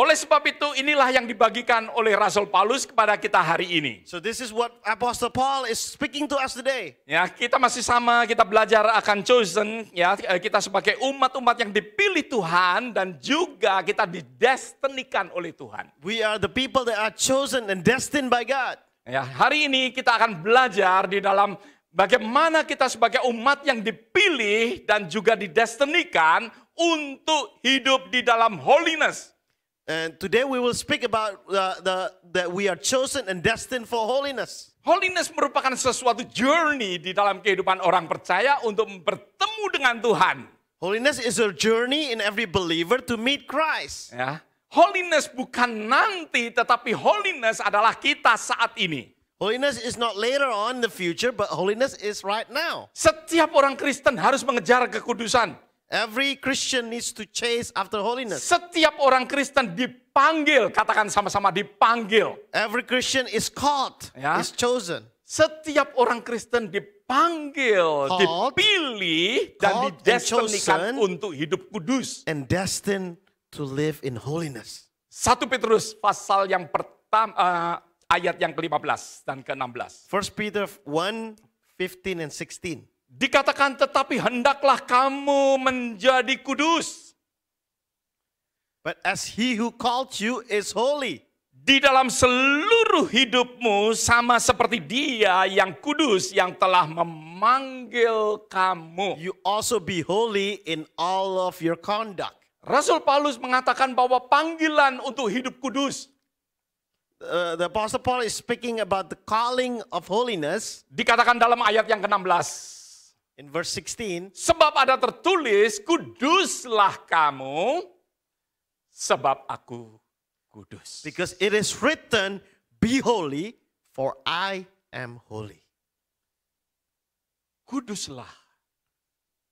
Oleh sebab itu inilah yang dibagikan oleh Rasul Paulus kepada kita hari ini. So this is what Apostle Paul is speaking to us today. Ya, kita masih sama, kita belajar akan chosen, ya, kita sebagai umat-umat yang dipilih Tuhan dan juga kita didestinikan oleh Tuhan. We are the people that are chosen and destined by God. Ya, hari ini kita akan belajar di dalam bagaimana kita sebagai umat yang dipilih dan juga didestinikan untuk hidup di dalam holiness. And today we will speak about that we are chosen and destined for holiness. Holiness merupakan sesuatu journey di dalam kehidupan orang percaya untuk bertemu dengan Tuhan. Holiness is a journey in every believer to meet Christ. Ya, holiness bukan nanti, tetapi holiness adalah kita saat ini. Holiness is not later on in the future, but holiness is right now. Setiap orang Kristen harus mengejar kekudusan. Every Christian needs to chase after holiness. Setiap orang Kristen dipanggil, katakan sama-sama dipanggil. Every Christian is called, Ya. is chosen. Setiap orang Kristen dipanggil, Called, dipilih, dan called and didestinikan chosen. untuk hidup kudus. And destined to live in holiness. 1 Petrus pasal yang pertama, ayat yang ke-15 dan ke-16. 1 Peter 1:15 and 16. Dikatakan, tetapi hendaklah kamu menjadi kudus. But as he who called you is holy. Di dalam seluruh hidupmu sama seperti dia yang kudus yang telah memanggil kamu. You also be holy in all of your conduct. Rasul Paulus mengatakan bahwa panggilan untuk hidup kudus. The Apostle Paul is speaking about the calling of holiness Dikatakan dalam ayat yang ke-16. in verse 16. Sebab ada tertulis, kuduslah kamu, sebab aku kudus. Because it is written, be holy, for I am holy. Kuduslah,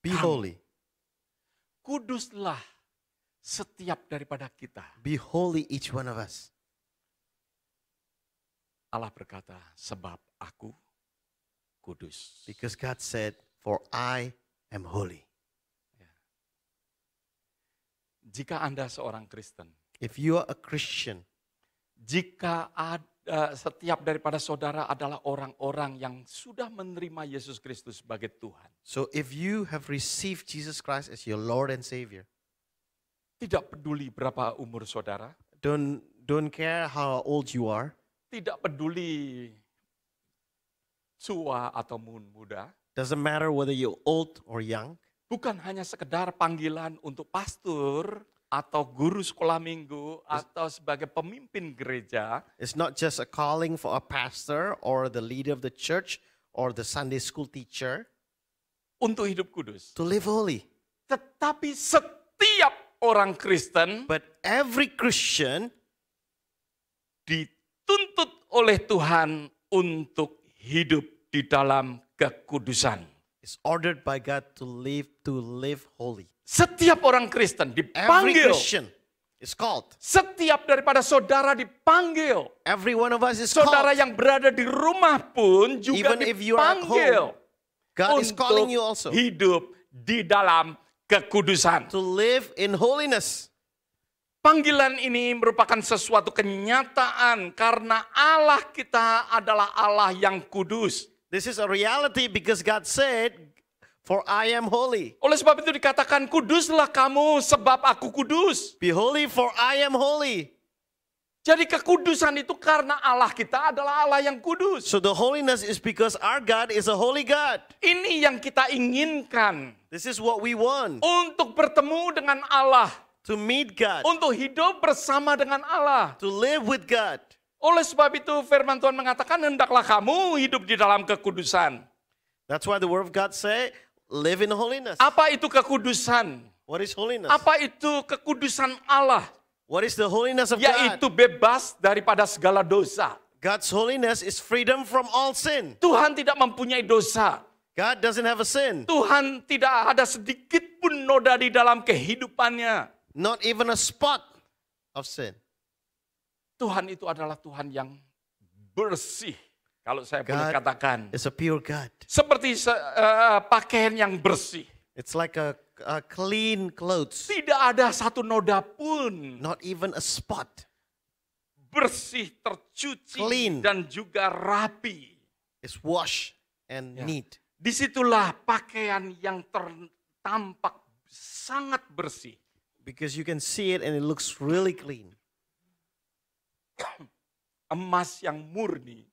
Be Kamu. holy. kuduslah setiap daripada kita. Be holy, each one of us. Allah berkata, sebab aku kudus. Because God said, for I am holy. Jika Anda seorang Kristen, If you are a Christian, jika setiap daripada saudara adalah orang-orang yang sudah menerima Yesus Kristus sebagai Tuhan, so if you have received Jesus Christ as your Lord and Savior, tidak peduli berapa umur saudara, don't care how old you are, tidak peduli tua atau muda, doesn't matter whether you're old or young, bukan hanya sekedar panggilan untuk pastor atau guru sekolah minggu atau sebagai pemimpin gereja, it's not just a calling for a pastor or the leader of the church or the Sunday school teacher untuk hidup kudus. to live holy. Tetapi setiap orang Kristen But every Christian dituntut oleh Tuhan untuk hidup di dalam kekudusan. is ordered by God to live holy. Setiap orang Kristen Every dipanggil. Christian is called. Setiap daripada saudara dipanggil. Every one of us is Saudara called. yang berada di rumah pun juga Even if you are at dipanggil. God is calling you also hidup di dalam kekudusan. to live in holiness. Panggilan ini merupakan sesuatu kenyataan karena Allah kita adalah Allah yang kudus. This is a reality because God said, for I am holy. Oleh sebab itu dikatakan, kuduslah kamu sebab aku kudus. Be holy, for I am holy. Jadi kekudusan itu karena Allah kita adalah Allah yang kudus. So the holiness is because our God is a holy God. Ini yang kita inginkan. This is what we want, Untuk bertemu dengan Allah. to meet God, Untuk hidup bersama dengan Allah. to live with God. Oleh sebab itu firman Tuhan mengatakan, hendaklah kamu hidup di dalam kekudusan. That's why the word of God say, live in holiness. Apa itu kekudusan? What is holiness? Apa itu kekudusan Allah? What is the holiness of God? Yaitu bebas daripada segala dosa. God's holiness is freedom from all sin. Tuhan tidak mempunyai dosa. God doesn't have a sin. Tuhan tidak ada sedikit pun noda di dalam kehidupannya. Not even a spot of sin. Tuhan itu adalah Tuhan yang bersih. Kalau saya boleh God katakan. is a pure God. Seperti pakaian yang bersih. It's like a clean clothes, Tidak ada satu noda pun. not even a spot. Bersih, tercuci, Clean. dan juga rapi. It's washed and Ya. neat. Disitulah pakaian yang tampak sangat bersih. Because you can see it and it looks really clean. Emas yang murni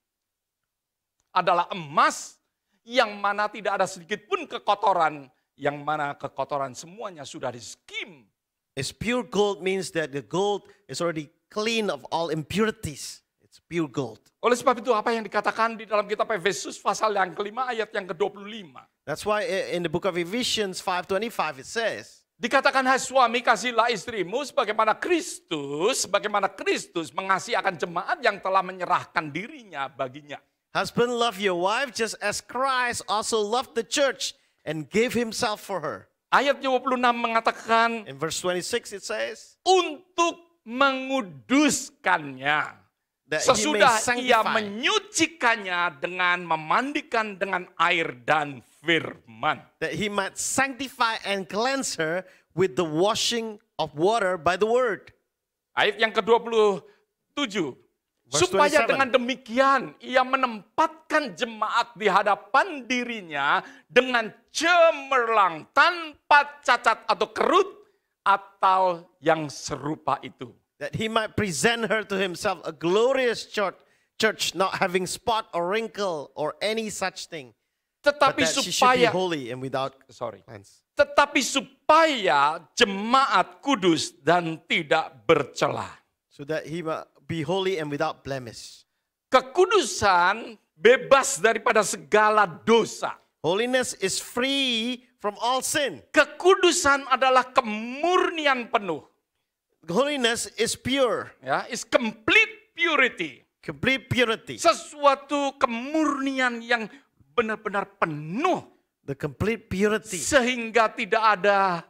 adalah emas yang mana tidak ada sedikit pun kekotoran, yang mana kekotoran semuanya sudah di-skim. It's pure gold means that the gold is already clean of all impurities. It's pure gold. Oleh sebab itu apa yang dikatakan di dalam kitab Efesus pasal yang kelima ayat yang ke-25. That's why in the book of Ephesians 5:25 it says, Dikatakan, hai suami kasihlah istrimu sebagaimana Kristus mengasihi akan jemaat yang telah menyerahkan dirinya baginya. husband, love your wife just as Christ also loved the church and gave himself for her. Ayat 26 mengatakan In verse 26 it says, untuk menguduskannya. that he may Sesudah ia sanctify. menyucikannya dengan memandikan dengan air dan firman. That he might sanctify and cleanse her with the washing of water by the word. Ayat yang ke-27. Verse Supaya 27. dengan demikian ia menempatkan jemaat di hadapan dirinya dengan cemerlang tanpa cacat atau kerut atau yang serupa itu. That he might present her to himself a glorious church not having spot or wrinkle or any such thing. But Tetapi that she should be supaya holy and without sorry. cleanse. Tetapi supaya jemaat kudus dan tidak bercela. So that he might be holy and without blemish. Kekudusan bebas daripada segala dosa. Holiness is free from all sin. Kekudusan adalah kemurnian penuh. Holiness is pure, Ya, is complete purity. complete purity. Sesuatu kemurnian yang benar-benar penuh The complete purity. sehingga tidak ada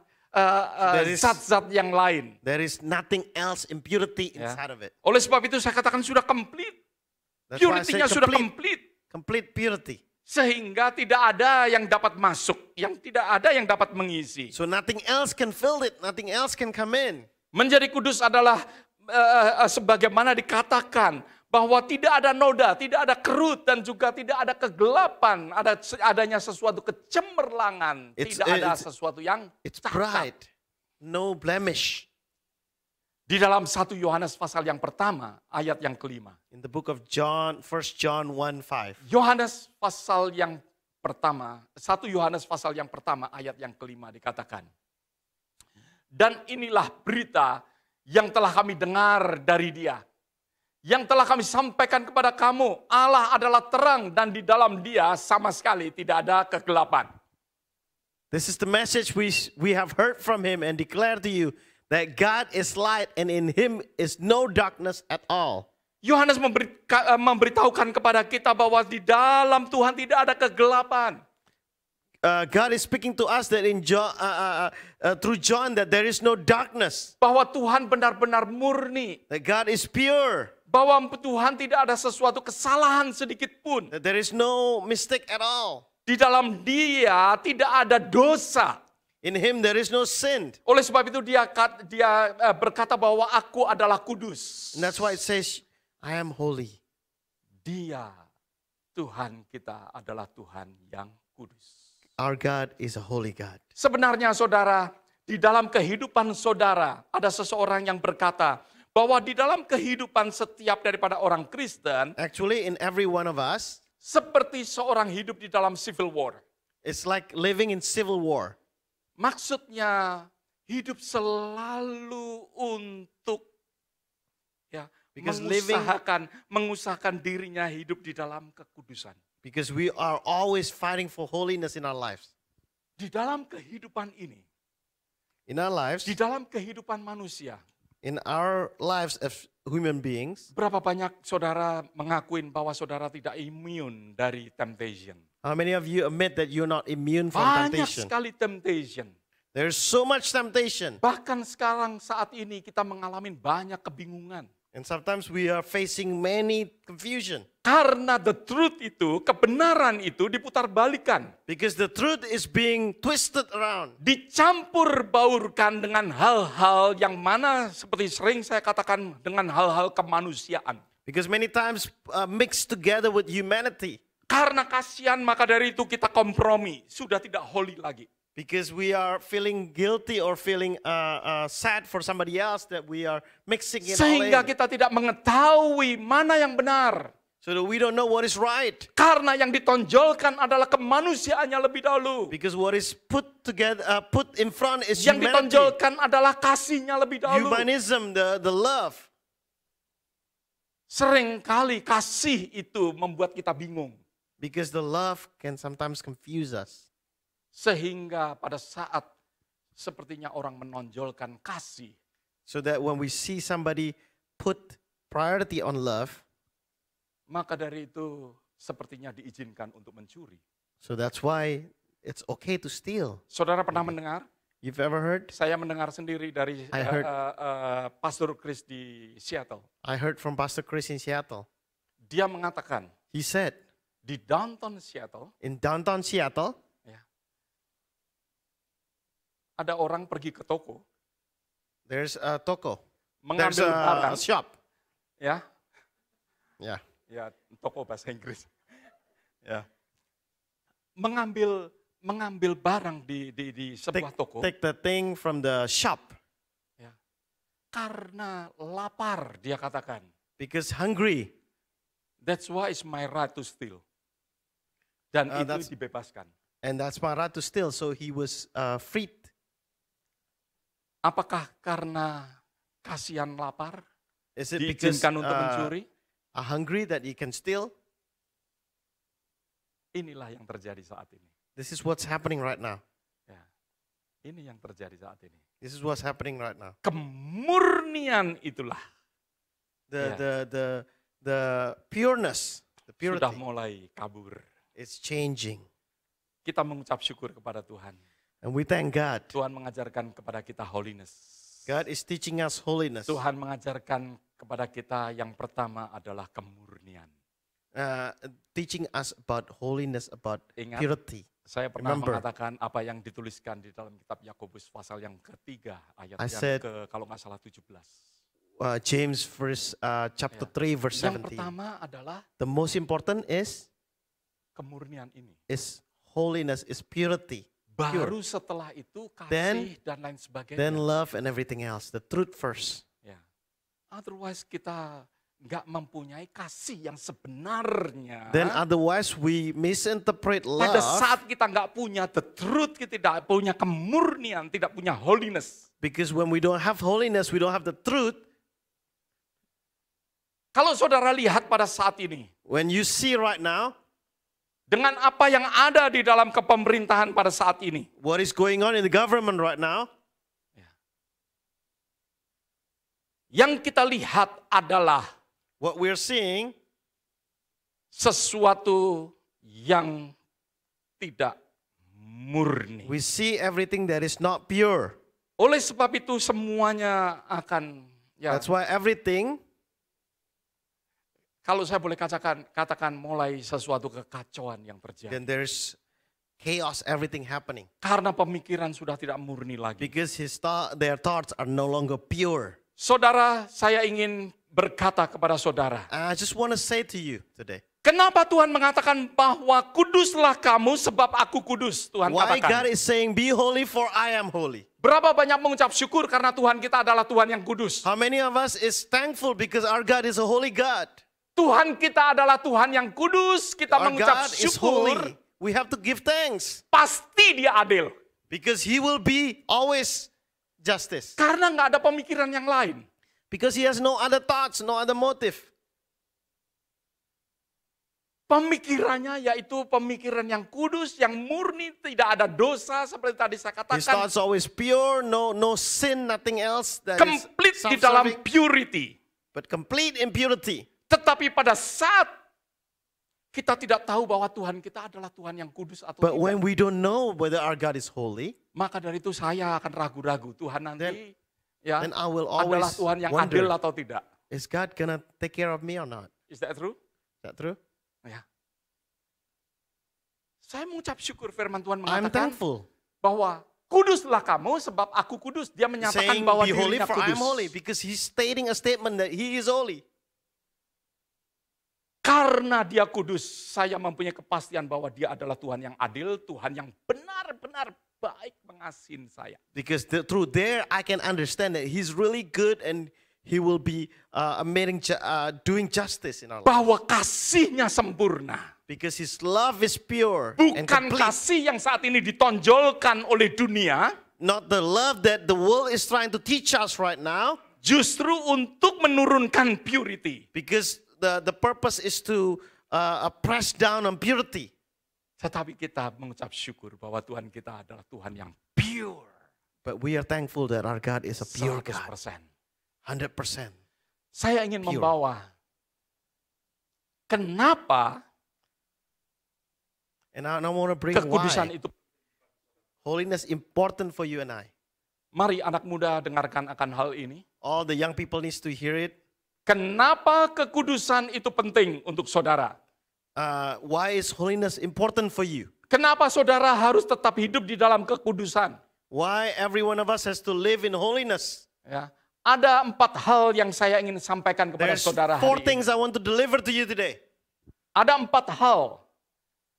There is- zat-zat yang lain. There is nothing else impurity Ya. inside of it. Oleh sebab itu saya katakan sudah complete. That's why I say Purity-nya sudah complete. complete purity. Sehingga tidak ada yang dapat masuk, yang tidak ada yang dapat mengisi. So nothing else can fill it, nothing else can come in. Menjadi kudus adalah sebagaimana dikatakan bahwa tidak ada noda, tidak ada kerut dan juga tidak ada kegelapan, adanya sesuatu kecemerlangan, It's- tidak ada it's- sesuatu yang It's cacat. bright, no blemish. Di dalam 1 Yohanes pasal yang pertama, ayat yang kelima. In the book of John, 1 John 1:5. Yohanes pasal yang pertama, 1 Yohanes pasal yang pertama, ayat yang kelima dikatakan. Dan inilah berita yang telah kami dengar dari Dia, yang telah kami sampaikan kepada kamu. Allah adalah terang dan di dalam Dia sama sekali tidak ada kegelapan. This is the message we have heard from him and declare to you that God is light and in him is no darkness at all. Yohanes memberitahukan kepada kita bahwa di dalam Tuhan tidak ada kegelapan. God is speaking to us that in John, through John that there is no darkness, Bahwa Tuhan benar-benar murni. that God is pure, Bahwa Tuhan tidak ada sesuatu kesalahan sedikit pun. that there is no mistake at all. Di dalam Dia tidak ada dosa. In him there is no sin. Oleh sebab itu dia berkata bahwa aku adalah kudus. And that's why it says, I am holy. Dia, Tuhan kita adalah Tuhan yang kudus. Our God is a holy God. Sebenarnya saudara, di dalam kehidupan saudara ada seseorang yang berkata bahwa di dalam kehidupan setiap daripada orang Kristen Actually, in every one of us, seperti seorang hidup di dalam civil war. it's like living in civil war. Maksudnya hidup selalu untuk ya Because mengusahakan dirinya hidup di dalam kekudusan. Because we are always fighting for holiness in our lives. Di dalam kehidupan ini, In our lives, di dalam kehidupan manusia, in our lives as human beings, berapa banyak saudara mengakuin bahwa saudara tidak immune dari temptation? how many of you admit that you're not immune from Banyak temptation? sekali temptation. There's so much temptation. Bahkan sekarang saat ini kita mengalami banyak kebingungan. And sometimes we are facing many confusion. Karena the truth itu, kebenaran itu diputarbalikkan. Because the truth is being twisted around. Dicampur baurkan dengan hal-hal yang mana seperti sering saya katakan dengan hal-hal kemanusiaan. Because many times mixed together with humanity. Karena kasihan maka dari itu kita kompromi, sudah tidak holy lagi. Because we are feeling guilty or feeling sad for somebody else that we are mixing it all Sehingga in. kita tidak mengetahui mana yang benar. So that we don't know what is right. Karena yang ditonjolkan adalah kemanusiaannya lebih dahulu. Because what is put together, put in front is Yang humanity. ditonjolkan adalah kasihnya lebih dahulu. Humanism, the love. Seringkali kasih itu membuat kita bingung. Because the love can sometimes confuse us. Sehingga pada saat sepertinya orang menonjolkan kasih, So that when we see somebody put priority on love, maka dari itu sepertinya diizinkan untuk mencuri. so that's why it's okay to steal. Saudara pernah mendengar? You've ever heard? Saya mendengar sendiri dari I heard. Pastor Chris di Seattle. I heard from Pastor Chris in Seattle. Dia mengatakan He said, di downtown Seattle, in downtown Seattle, ya, ada orang pergi ke toko, there's a toko. There's mengambil a barang, shop. ya, Yeah. ya toko bahasa Inggris, ya, mengambil barang di sebuah toko, Take the thing from the shop ya, karena lapar dia katakan. because hungry. That's why it's my right to steal. Dan That's- itu dibebaskan. And that's my right to steal. So he was freed. Apakah karena kasihan lapar Is it because diizinkan untuk mencuri? hungry that he can steal? Inilah yang terjadi saat ini. This is what's happening right now. Ya. Ini yang terjadi saat ini. This is what's happening right now. Kemurnian itulah The pureness, the sudah purity mulai kabur. is changing. Kita mengucap syukur kepada Tuhan. And we thank God. Tuhan mengajarkan kepada kita holiness. God is teaching us holiness. Tuhan mengajarkan kepada kita yang pertama adalah kemurnian. Teaching us about holiness, about Ingat, purity. Saya pernah Remember. mengatakan apa yang dituliskan di dalam kitab Yakobus pasal yang ketiga ayat I yang said- kalau nggak salah 17. James chapter 3 verse Yang 17. pertama adalah The most important is kemurnian ini. holiness, is purity. Baru setelah itu kasih Then- dan lain sebagainya. Then love and everything else. The truth first. Ya. Otherwise kita nggak mempunyai kasih yang sebenarnya. Then otherwise we misinterpret Pada love saat kita nggak punya the truth, kita tidak punya kemurnian, tidak punya holiness. because when we don't have holiness, we don't have the truth. Kalau saudara lihat pada saat ini, When you see right now dengan apa yang ada di dalam kepemerintahan pada saat ini, what is going on in the government right now, yang kita lihat adalah what we're seeing sesuatu yang tidak murni. we see everything that is not pure. Oleh sebab itu semuanya akan, ya, That's why everything, kalau saya boleh katakan mulai sesuatu kekacauan yang terjadi. then there's chaos, everything happening. Karena pemikiran sudah tidak murni lagi. Because their thoughts are no longer pure. Saudara, saya ingin berkata kepada saudara, And I just want to say to you today, kenapa Tuhan mengatakan bahwa kuduslah kamu sebab aku kudus? Tuhan why God katakan. is saying, be holy for I am holy. Berapa banyak mengucap syukur karena Tuhan kita adalah Tuhan yang kudus. How many of us is thankful because our God is a holy God? Tuhan kita adalah Tuhan yang kudus, kita Our mengucap God is syukur, holy. We have to give thanks pasti dia adil. because He will be always justice. Karena nggak ada pemikiran yang lain. Because He has no other thoughts, no other motive. Pemikirannya yaitu pemikiran yang kudus, yang murni, tidak ada dosa seperti tadi saya His katakan. thoughts always pure, no sin, nothing else that is Complete di dalam self-serving, purity. but complete in purity. Tetapi pada saat kita tidak tahu bahwa Tuhan kita adalah Tuhan yang kudus atau But tidak. when we don't know whether our God is holy, Maka dari itu saya akan ragu-ragu. Tuhan nanti ya then I will adalah always Tuhan yang adil wonder atau tidak. Is God gonna take care of me or not? Is that true? Is that true? Ya. Saya mengucap syukur firman Tuhan I'm mengatakan thankful. bahwa kuduslah kamu sebab aku kudus. Dia menyatakan Saying, bahwa be holy dirinya for I'm holy. kudus. Because he's stating a statement that he is holy. Karena dia kudus, saya mempunyai kepastian bahwa dia adalah Tuhan yang adil, Tuhan yang benar-benar baik mengasihi saya. Because through there, I can understand that he's really good and he will be doing justice in our life. Bahwa kasihnya sempurna. Because his love is pure and Bukan complete. kasih yang saat ini ditonjolkan oleh dunia, Not the love that the world is trying to teach us right now. justru untuk menurunkan purity. Because the purpose is to press down on purity. Tetapi kita mengucap syukur bahwa Tuhan kita adalah Tuhan yang pure. But we are thankful that our God is a pure God. 100%. 100%. Saya ingin Pure. membawa kenapa And I want to bring kekudusan why itu. holiness important for you and I. Mari anak muda dengarkan akan hal ini. All the young people needs to hear it. Kenapa kekudusan itu penting untuk saudara? Why is holiness important for you? Kenapa saudara harus tetap hidup di dalam kekudusan? Why every one of us has to live in holiness? Ya, ada 4 hal yang saya ingin sampaikan kepada There's saudara 4 hari ini. things I want to deliver to you today. Ada 4 hal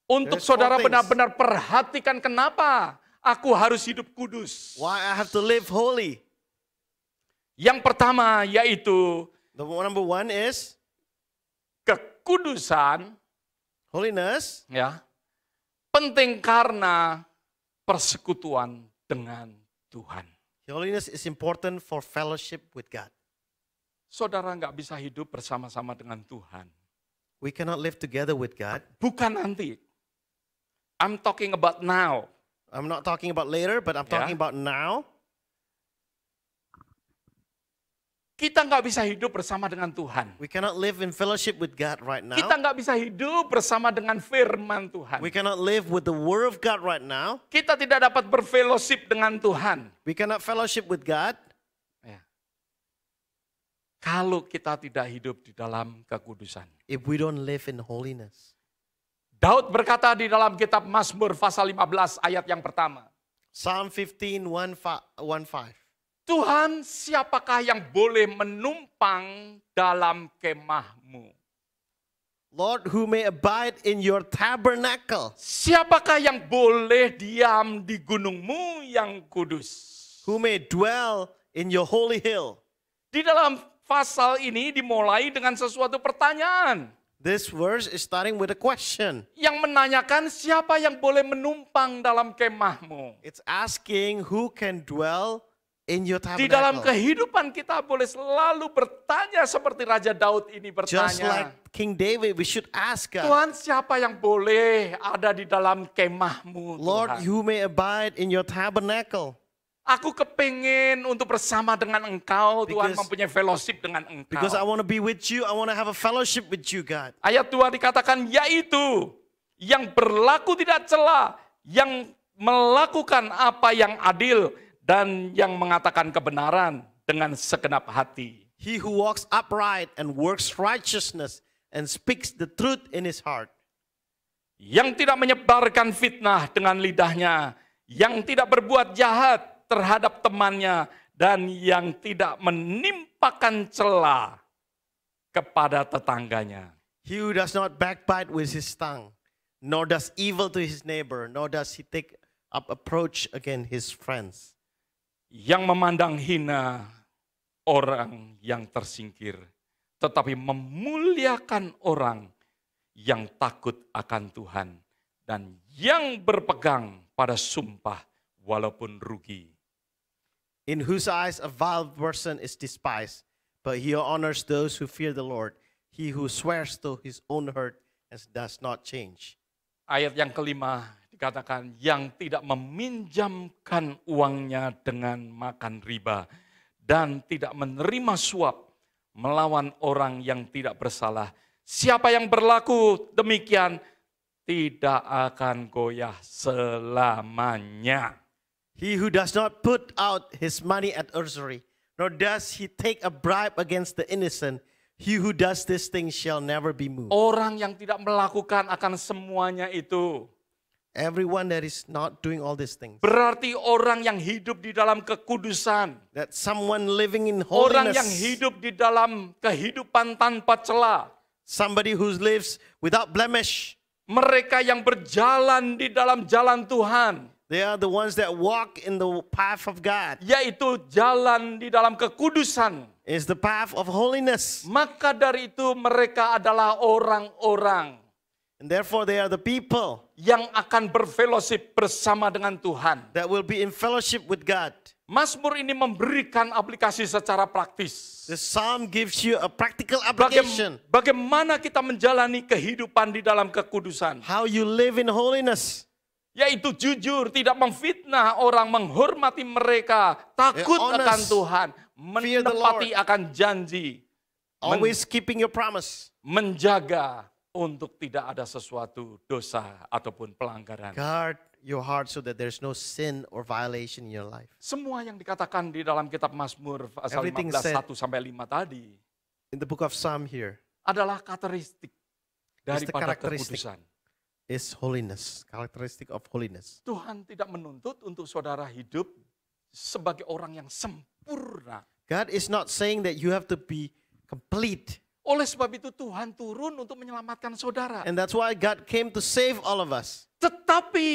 untuk There's 4 saudara things. benar-benar perhatikan kenapa aku harus hidup kudus. Why I have to live holy. Yang pertama yaitu The number 1 is kekudusan, holiness. ya, penting karena persekutuan dengan Tuhan. Holiness is important for fellowship with God. Saudara nggak bisa hidup bersama-sama dengan Tuhan. We cannot live together with God. Bukan nanti. I'm talking about now. I'm not talking about later, but I'm talking about now. Kita nggak bisa hidup bersama dengan Tuhan. We cannot live in fellowship with God right Kita now. nggak bisa hidup bersama dengan firman Tuhan. We cannot live with the Word of God right now. Kita tidak dapat berfellowship dengan Tuhan. We cannot fellowship with God Ya. Kalau kita tidak hidup di dalam kekudusan. if we don't live in holiness. Daud berkata di dalam kitab Mazmur pasal 15 ayat yang pertama. Psalm 15:1-5. Tuhan, siapakah yang boleh menumpang dalam kemahmu? Lord, who may abide in your tabernacle, Siapakah yang boleh diam di gunungmu yang kudus? who may dwell in your holy hill. Di dalam pasal ini dimulai dengan sesuatu pertanyaan. This verse is starting with a question. Yang menanyakan siapa yang boleh menumpang dalam kemahmu. It's asking who can dwell in your Di dalam tabernacle. kehidupan kita boleh selalu bertanya seperti Raja Daud ini Just like bertanya. King David, we should ask God, Tuhan, siapa yang boleh ada di dalam kemahmu, Lord, Tuhan? who may abide in your tabernacle. Aku kepingin untuk bersama dengan Engkau, Tuhan, Because- mempunyai fellowship dengan Engkau. Because I want to be with you, I want to have a fellowship with you, God. Ayat 2 dikatakan, yaitu yang berlaku tidak cela, yang melakukan apa yang adil, dan yang mengatakan kebenaran dengan segenap hati. He who walks upright and works righteousness and speaks the truth in his heart. Yang tidak menyebarkan fitnah dengan lidahnya, yang tidak berbuat jahat terhadap temannya, dan yang tidak menimpakan cela kepada tetangganya. He who does not backbite with his tongue, nor does evil to his neighbor, nor does he take up approach against his friends. Yang memandang hina orang yang tersingkir, tetapi memuliakan orang yang takut akan Tuhan, dan yang berpegang pada sumpah walaupun rugi. In whose eyes a vile person is despised, but he honors those who fear the Lord. He who swears to his own hurt and does not change. Ayat yang kelima dikatakan yang tidak meminjamkan uangnya dengan makan riba dan tidak menerima suap melawan orang yang tidak bersalah. Siapa yang berlaku demikian tidak akan goyah selamanya. He who does not put out his money at usury, nor does he take a bribe against the innocent. He who does these things shall never be moved. Orang yang tidak melakukan akan semuanya itu Everyone that is not doing all these things, berarti orang yang hidup di dalam kekudusan. that someone living in Orang yang holiness, hidup di dalam kehidupan tanpa celah. somebody who lives without blemish, Mereka yang berjalan di dalam jalan Tuhan. they are the ones that walk in the path of God. Yaitu jalan di dalam kekudusan. It's the path of holiness. Maka dari itu mereka adalah orang-orang And therefore they are the people yang akan berfellowship bersama dengan Tuhan. that will be in fellowship with God. Mazmur ini memberikan aplikasi secara praktis. The psalm gives you a practical application. Bagaimana kita menjalani kehidupan di dalam kekudusan. How you live in holiness. Yaitu jujur, tidak memfitnah orang, menghormati mereka, takut honest, akan Tuhan, fear the menepati Lord. akan janji, Always keeping your promise. menjaga untuk tidak ada sesuatu dosa ataupun pelanggaran. Guard your heart so that there's no sin or violation in your life. Semua yang dikatakan di dalam kitab Mazmur pasal Everything 15, said 1 sampai 5 tadi In the book of Psalm here adalah karakteristik daripada characteristic. kekudusan. is holiness, characteristic of holiness. Tuhan tidak menuntut untuk saudara hidup sebagai orang yang sempurna. God is not saying that you have to be complete. Oleh sebab itu Tuhan turun untuk menyelamatkan saudara. And that's why God came to save all of us. Tetapi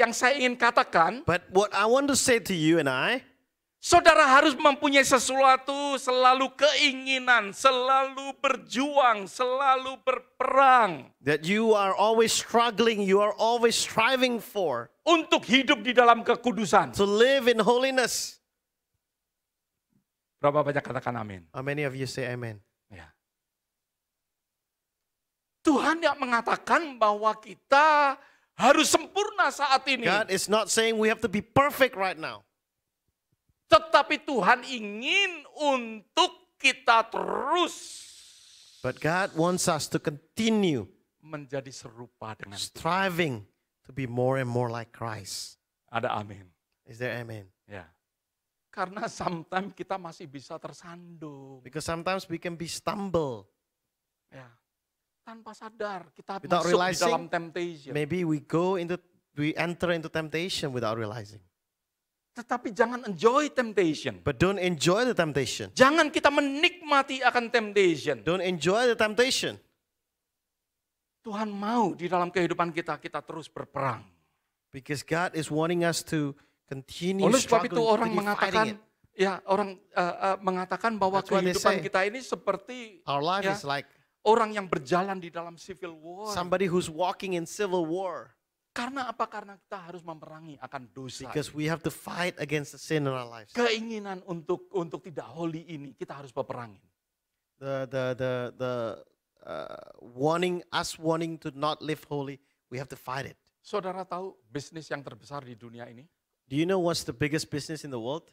yang saya ingin katakan, But what I want to say to you and I, saudara harus mempunyai sesuatu, selalu keinginan, selalu berjuang, selalu berperang. that you are always struggling, you are always striving for, Untuk hidup di dalam kekudusan. to live in holiness. Berapa banyak katakan amin? How many of you say amen? Ya. Tuhan yang mengatakan bahwa kita harus sempurna saat ini. God is not saying we have to be perfect right now. Tetapi Tuhan ingin untuk kita terus But God wants us to continue menjadi serupa dengan Tuhan. striving to be more and more like Christ. Ada amin. Is there amen? Ya. Karena sometimes kita masih bisa tersandung. Because sometimes we can be stumble. Ya. Tanpa sadar kita Without masuk di realizing, dalam temptation. Maybe we enter into temptation without realizing. Tetapi jangan enjoy temptation. But don't enjoy the temptation. Jangan kita menikmati akan temptation. Don't enjoy the temptation. Tuhan mau di dalam kehidupan kita terus berperang. Because God is wanting us to continue Oleh sebab struggling, itu orang continue mengatakan, fighting it. ya orang mengatakan bahwa That's what they kehidupan say. kita ini seperti Our life ya, is like orang yang berjalan di dalam civil war. somebody who's walking in civil war. Karena apa? Karena kita harus memerangi akan dosa. Because we have to fight against the sin in our lives. Keinginan untuk tidak holy ini kita harus peperangin. Wanting to not live holy, we have to fight it. Saudara tahu bisnis yang terbesar di dunia ini Do you know what's the biggest business in the world?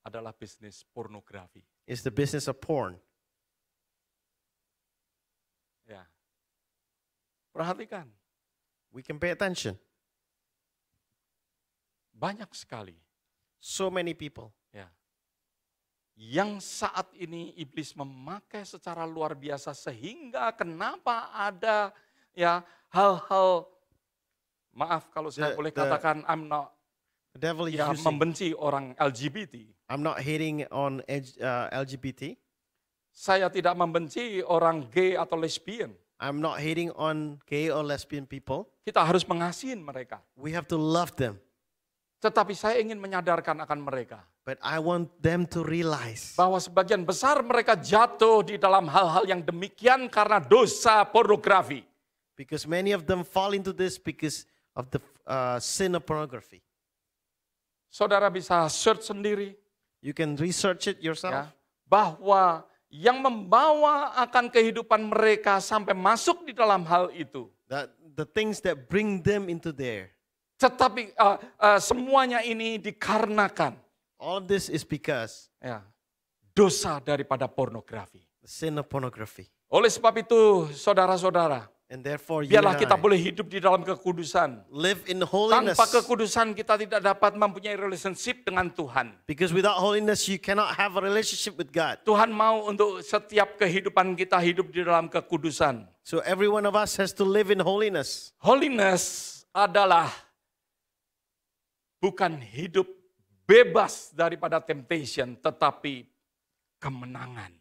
adalah bisnis pornografi. It's the business of porn. Ya. Perhatikan, We can pay attention. banyak sekali So many people ya yang saat ini iblis memakai secara luar biasa sehingga kenapa ada ya hal-hal, maaf kalau saya boleh katakan the devil is ya using. membenci orang LGBT. I'm not hating on LGBT. Saya tidak membenci orang gay atau lesbian. I'm not hating on gay or lesbian people. Kita harus mengasihi mereka. We have to love them. Tetapi saya ingin menyadarkan akan mereka But I want them to realize bahwa sebagian besar mereka jatuh di dalam hal-hal yang demikian karena dosa pornografi. because many of them fall into this because of the sin of pornography. Saudara bisa search sendiri You can research it yourself. ya, bahwa yang membawa akan kehidupan mereka sampai masuk di dalam hal itu. That the things that bring them into there. Tetapi semuanya ini dikarenakan All of this is because ya, dosa daripada pornografi. the sin of pornography. Oleh sebab itu, saudara-saudara, And therefore you Biarlah and kita I boleh hidup di dalam kekudusan. live in holiness. Tanpa kekudusan kita tidak dapat mempunyai relationship dengan Tuhan. Because without holiness you cannot have a relationship with God. Tuhan mau untuk setiap kehidupan kita hidup di dalam kekudusan. So every one of us has to live in holiness. Holiness adalah bukan hidup bebas daripada temptation, tetapi kemenangan.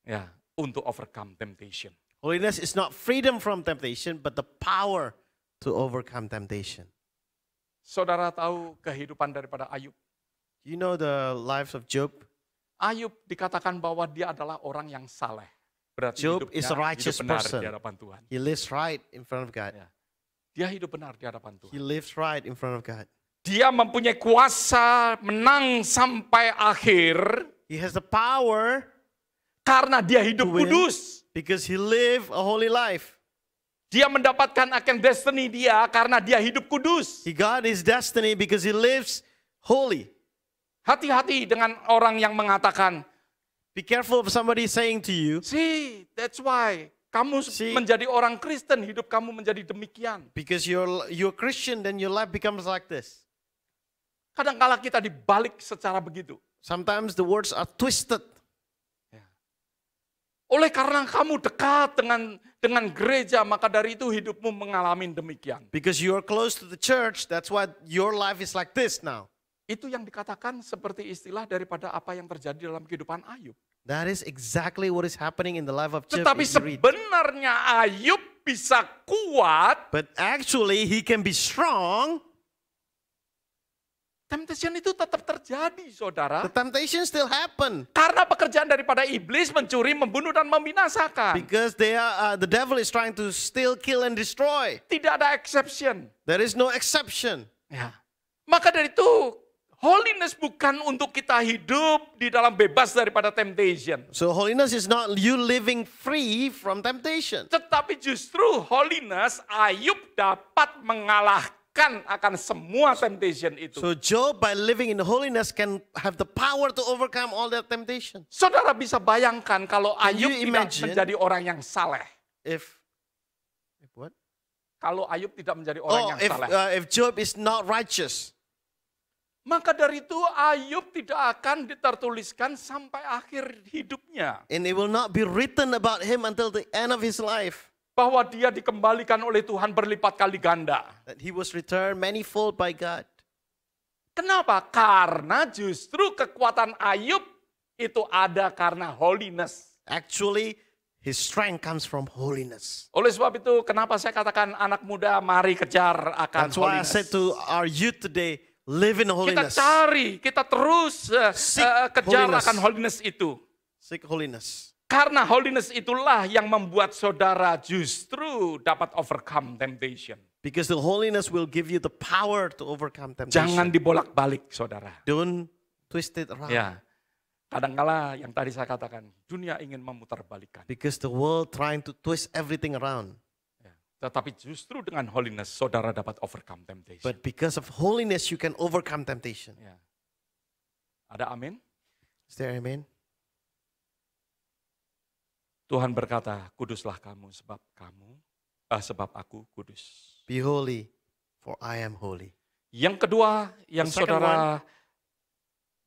Ya, untuk overcome temptation. Holiness is not freedom from temptation, but the power to overcome temptation. Saudara tahu kehidupan daripada Ayub? You know the lives of Job? Ayub dikatakan bahwa dia adalah orang yang saleh. Berarti Job hidupnya is a righteous hidup benar person. di hadapan Tuhan. He lives right in front of God. Ya. Dia hidup benar di hadapan Tuhan. He lives right in front of God. Dia mempunyai kuasa menang sampai akhir He has the power karena dia hidup To win. kudus. because he lived a holy life. Dia mendapatkan akan destiny dia karena dia hidup kudus. He got his destiny because he lives holy. Hati-hati dengan orang yang mengatakan, Be careful of somebody saying to you, see, that's why kamu See. menjadi orang Kristen, hidup kamu menjadi demikian. because you're Christian, then your life becomes like this. Kadang-kala kita dibalik secara begitu. Sometimes the words are twisted. Oleh karena kamu dekat dengan gereja, maka dari itu hidupmu mengalami demikian. Because you're close to the church, that's why your life is like this now. Itu yang dikatakan seperti istilah daripada apa yang terjadi dalam kehidupan Ayub. That is exactly what is happening in the life of Job. Tetapi if you read. sebenarnya Ayub bisa kuat. But actually, he can be strong. Temptation itu tetap terjadi, saudara. The temptation still happen Karena pekerjaan daripada iblis mencuri, membunuh, dan membinasakan. because the devil is trying to steal, kill, and destroy. Tidak ada exception. There is no exception. Ya. Maka dari itu, holiness bukan untuk kita hidup di dalam bebas daripada temptation. So holiness is not you living free from temptation. Tetapi justru holiness, Ayub dapat mengalahkan akan semua temptation itu. So Job, by living in holiness, can have the power to overcome all that temptation. Saudara bisa bayangkan kalau Ayub you tidak imagine? menjadi orang yang saleh. If what? Kalau Ayub tidak menjadi orang yang saleh. If Job is not righteous, Maka dari itu Ayub tidak akan ditertuliskan sampai akhir hidupnya. and it will not be written about him until the end of his life, Bahwa dia dikembalikan oleh Tuhan berlipat kali ganda. that he was returned manifold by God. Kenapa? Karena justru kekuatan Ayub itu ada karena holiness. Actually, his strength comes from holiness. Oleh sebab itu kenapa saya katakan anak muda mari kejar akan That's why I holiness. said to our youth today, live in Kita holiness. cari, kita terus Seek kejar holiness. akan holiness itu. Seek holiness. Karena holiness itulah yang membuat saudara justru dapat overcome temptation. Because the holiness will give you the power to overcome temptation. Jangan dibolak-balik, saudara. Don't twist it around. Ya, kadangkala yang tadi saya katakan, dunia ingin memutarbalikkan. Because the world trying to twist everything around. Ya, tetapi justru dengan holiness, saudara dapat overcome temptation. But because of holiness, you can overcome temptation. Ya. Ada amin? Is there amen? Tuhan berkata, kuduslah kamu sebab aku kudus. Be holy, for I am holy. Yang kedua yang The second saudara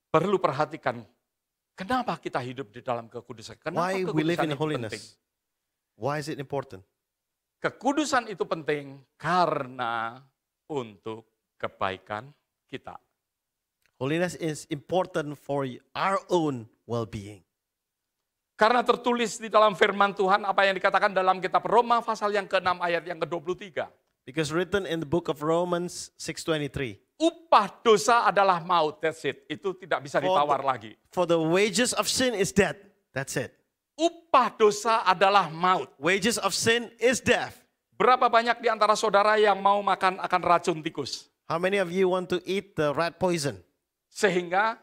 perlu perhatikan, kenapa kita hidup di dalam kekudusan? Kenapa Why we live kekudusan in itu penting? holiness? Why is it important? Kekudusan itu penting karena untuk kebaikan kita. Holiness is important for our own well-being. Karena tertulis di dalam firman Tuhan apa yang dikatakan dalam kitab Roma pasal yang ke-6 ayat yang ke-23. Because written in the book of Romans 6:23. Upah dosa adalah maut, that's it. Itu tidak bisa ditawar lagi. For the wages of sin is death. That's it. Upah dosa adalah maut. Wages of sin is death. Berapa banyak di antara saudara yang mau makan akan racun tikus? How many of you want to eat the rat poison? Sehingga,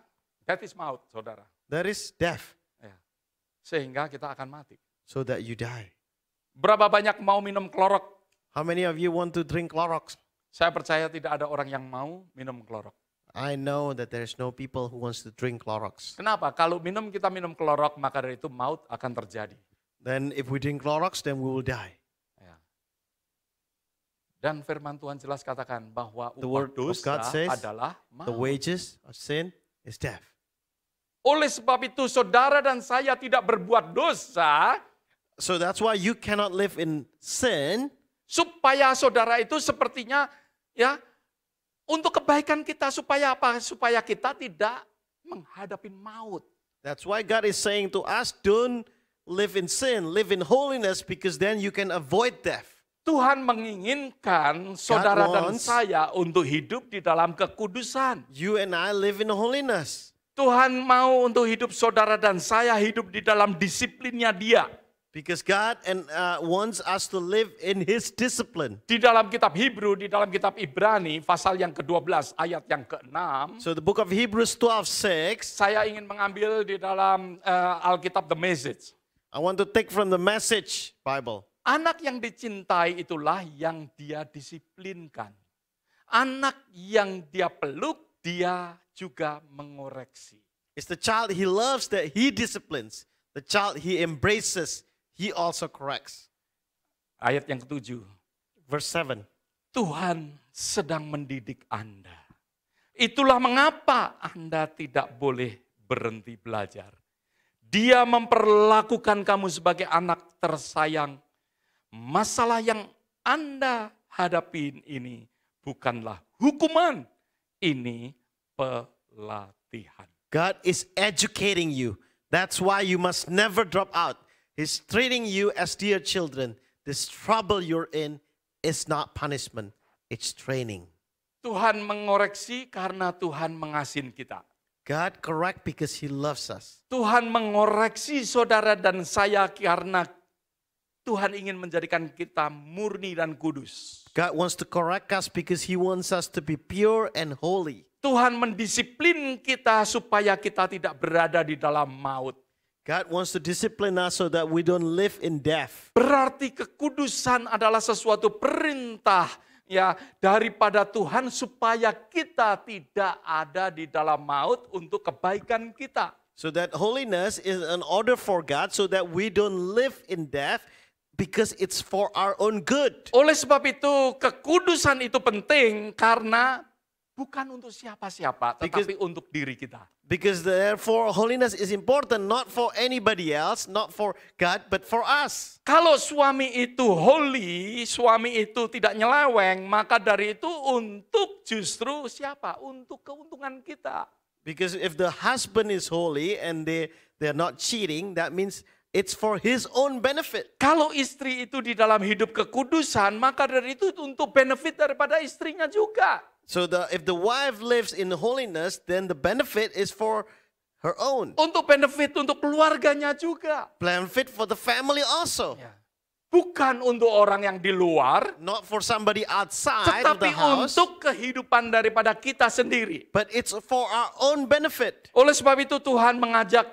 that is maut, saudara. That is death. Ya. Sehingga kita akan mati. So that you die. Berapa banyak mau minum klorok? How many of you want to drink Clorox? Saya percaya tidak ada orang yang mau minum klorok. I know that there's no people who wants to drink Clorox. Kenapa? Kalau kita minum klorok, maka dari itu maut akan terjadi. Then if we drink Clorox, then we will die. Dan firman Tuhan jelas katakan bahwa The upah word of dosa God says, adalah the maut. wages of sin is death. Oleh sebab itu saudara dan saya tidak berbuat dosa So that's why you cannot live in sin, supaya saudara itu sepertinya ya untuk kebaikan kita supaya apa? Supaya kita tidak menghadapi maut. that's why God is saying to us, don't live in sin, live in holiness, because then you can avoid death. Tuhan menginginkan saudara dan wants- saya untuk hidup di dalam kekudusan. You and I live in holiness. Tuhan mau untuk hidup saudara dan saya hidup di dalam disiplinnya Dia. Because God wants us to live in His discipline. Di dalam kitab Hebrew, di dalam kitab Ibrani, pasal yang ke-12, ayat yang ke-6, So the book of Hebrews 12:6, saya ingin mengambil di dalam Alkitab The Message. I want to take from the Message Bible. Anak yang dicintai itulah yang Dia disiplinkan. Anak yang Dia peluk, Dia juga mengoreksi. It's the child He loves that He disciplines. The child He embraces, He also corrects. Ayat yang ke-7. Verse 7. Tuhan sedang mendidik Anda. Itulah mengapa Anda tidak boleh berhenti belajar. Dia memperlakukan kamu sebagai anak tersayang. Masalah yang Anda hadapin ini bukanlah hukuman, ini pelatihan. God is educating you. That's why you must never drop out. He's treating you as dear children. This trouble you're in is not punishment. It's training. Tuhan mengoreksi karena Tuhan mengasihi kita. God correct because He loves us. Tuhan mengoreksi saudara dan saya karena Tuhan ingin menjadikan kita murni dan kudus. God wants to correct us because He wants us to be pure and holy. Tuhan mendisiplin kita supaya kita tidak berada di dalam maut. God wants to discipline us so that we don't live in death. Berarti kekudusan adalah sesuatu perintah ya daripada Tuhan supaya kita tidak ada di dalam maut untuk kebaikan kita. So that holiness is an order for God so that we don't live in death because it's for our own good. Oleh sebab itu kekudusan itu penting karena bukan untuk siapa-siapa tetapi untuk diri kita. Because therefore holiness is important not for anybody else, not for God, but for us. Kalau suami itu holy, suami itu tidak nyeleweng, maka dari itu untuk justru siapa? Untuk keuntungan kita. Because if the husband is holy and they're not cheating, that means it's for his own benefit. Kalau istri itu di dalam hidup kekudusan, maka dari itu untuk benefit daripada istrinya juga. So if the wife lives in holiness, then the benefit is for her own. Untuk benefit untuk keluarganya juga. Benefit for the family also. Bukan untuk orang yang di luar, Not for somebody outside of the tetapi house, untuk kehidupan daripada kita sendiri. but it's for our own benefit. Oleh sebab itu Tuhan mengajak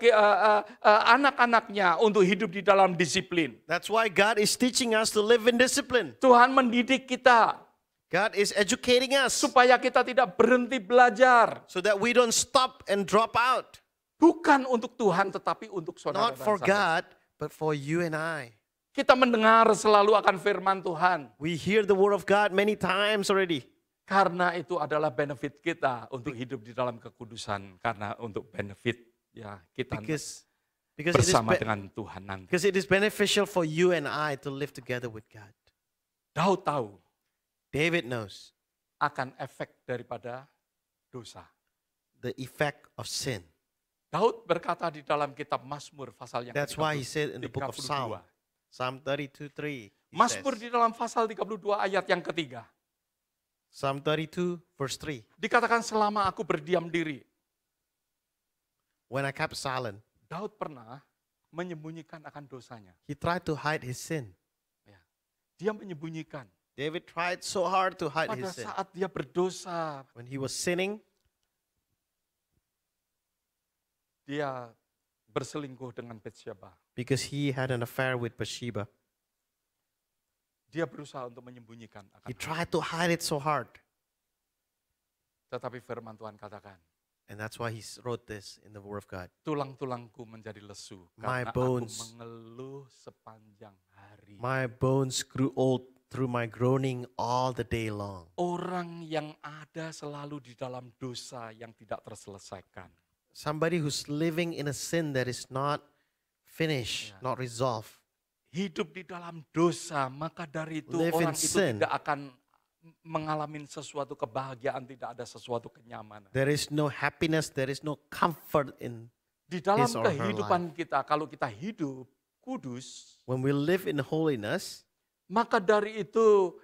anak-anaknya untuk hidup di dalam disiplin. That's why God is teaching us to live in discipline. Tuhan mendidik kita God is educating us supaya kita tidak berhenti belajar. so that we don't stop and drop out. Bukan untuk Tuhan tetapi untuk saudara Not dan for saya. God, but for you and I. Kita mendengar selalu akan firman Tuhan. We hear the word of God many times already. Karena itu adalah benefit kita untuk hidup di dalam kekudusan. Karena untuk benefit ya kita Because bersama dengan Tuhan nanti. it is beneficial for you and I to live together with God. Daud tahu David knows akan efek daripada dosa. the effect of sin. Daud berkata di dalam kitab Mazmur pasal yang That's why he said in the book of 32. Psalm 32:3. Mazmur di dalam pasal 32 ayat yang ketiga. Psalm 32 verse 3. Dikatakan selama aku berdiam diri. When I kept silent, Daud pernah menyembunyikan akan dosanya. he tried to hide his sin. Dia menyembunyikan. David tried so hard to hide Pada his sin. saat dia berdosa, When he was sinning, dia berselingkuh dengan Batsyeba. because he had an affair with Bathsheba. Dia berusaha untuk menyembunyikan akan He tried to hide it so hard. tetapi firman Tuhan katakan, And that's why he wrote this in the Word of God. tulang-tulangku menjadi lesu My karena bones. aku mengeluh sepanjang hari. My bones grew old through my groaning all the day long. Orang yang ada selalu di dalam dosa yang tidak terselesaikan. Somebody who's living in a sin that is not finished, not resolved. Hidup di dalam dosa, maka dari itu Live in orang itu sin. tidak akan mengalami sesuatu kebahagiaan, tidak ada sesuatu kenyamanan. There is no happiness, there is no comfort in. Di dalam his or her kehidupan kita, kalau kita hidup kudus, When we live in holiness, maka dari itu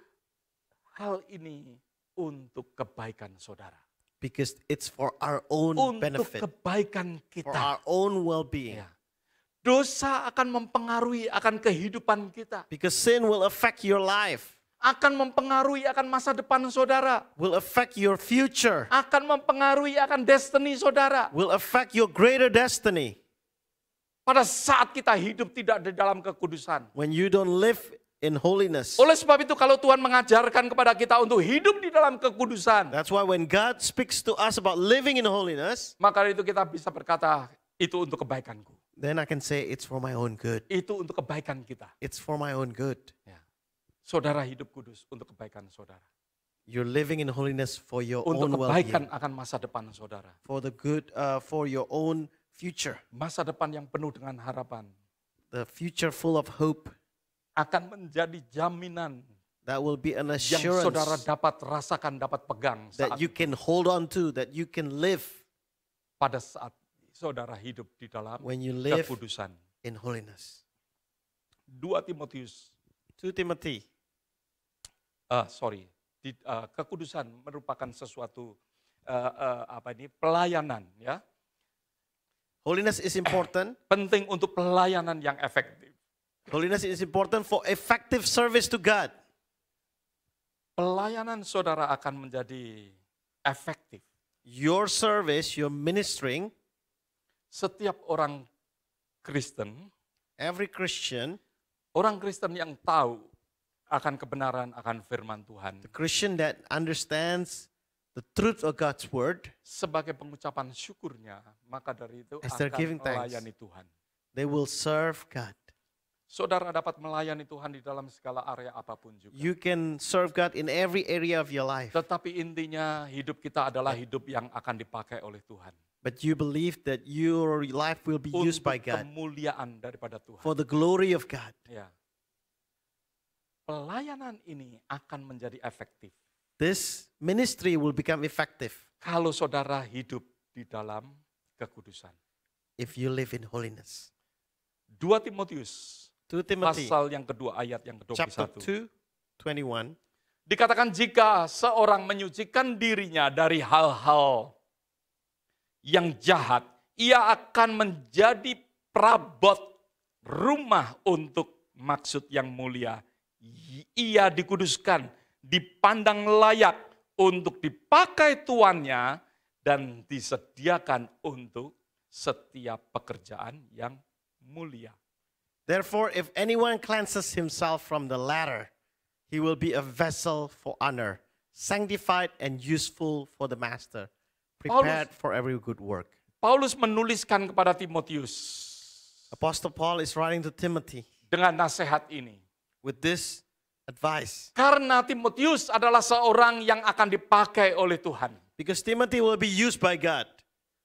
hal ini untuk kebaikan saudara. because it's for our own Untuk benefit, kebaikan for kita. our own well-being. Ya. Dosa akan mempengaruhi akan kehidupan kita. Because sin will affect your life, Akan mempengaruhi akan masa depan saudara. will affect your future, Akan mempengaruhi akan destiny saudara. will affect your greater destiny. Pada saat kita hidup tidak di dalam kekudusan. When you don't live in holiness. Oleh sebab itu kalau Tuhan mengajarkan kepada kita untuk hidup di dalam kekudusan. That's why when God speaks to us about living in holiness, Maka itu kita bisa berkata, itu untuk kebaikanku. then I can say it's for my own good. Itu untuk kebaikan kita. It's for my own good. Ya. Saudara hidup kudus untuk kebaikan saudara. You're living in holiness for your Untuk own kebaikan well-being, akan masa depan saudara. for the good, for your own future, Masa depan yang penuh dengan harapan. the future full of hope Akan menjadi jaminan that will be an yang saudara assurance dapat rasakan, dapat pegang that saat you can hold on to, that you can live pada saat saudara hidup di dalam when you live kekudusan. in holiness. 2 Timotius, 2 Timothy, kekudusan merupakan sesuatu pelayanan ya. holiness is important. Penting untuk pelayanan yang efektif. Holiness is important for effective service to God. Pelayanan saudara akan menjadi efektif. Your service, your ministering, Setiap orang Kristen, every Christian, orang Kristen yang tahu akan kebenaran, akan firman Tuhan, the Christian that understands the truth of God's word, sebagai pengucapan syukurnya, maka dari itu As they're giving akan thanks. melayani Tuhan. they will serve God. Saudara dapat melayani Tuhan di dalam segala area apapun juga. You can serve God in every area of your life, Tetapi intinya hidup kita adalah hidup yang akan dipakai oleh Tuhan. but you believe that your life will be used Untuk by God kemuliaan daripada Tuhan. for the glory of God. Ya. Pelayanan ini akan menjadi efektif. This ministry will become effective Kalau saudara hidup di dalam kekudusan. if you live in holiness. 2 Timotius 2 Timothy pasal yang kedua ayat yang chapter ke-21. 2, 21. Dikatakan jika seorang menyucikan dirinya dari hal-hal yang jahat, ia akan menjadi perabot rumah untuk maksud yang mulia. Ia dikuduskan, dipandang layak untuk dipakai tuannya dan disediakan untuk setiap pekerjaan yang mulia. Therefore, if anyone cleanses himself from the latter, he will be a vessel for honor, sanctified and useful for the master, prepared for every good work. Paulus menuliskan kepada Timotius Apostle Paul is writing to Timothy dengan nasihat ini. with this advice. Karena Timotius adalah seorang yang akan dipakai oleh Tuhan. Because Timothy will be used by God.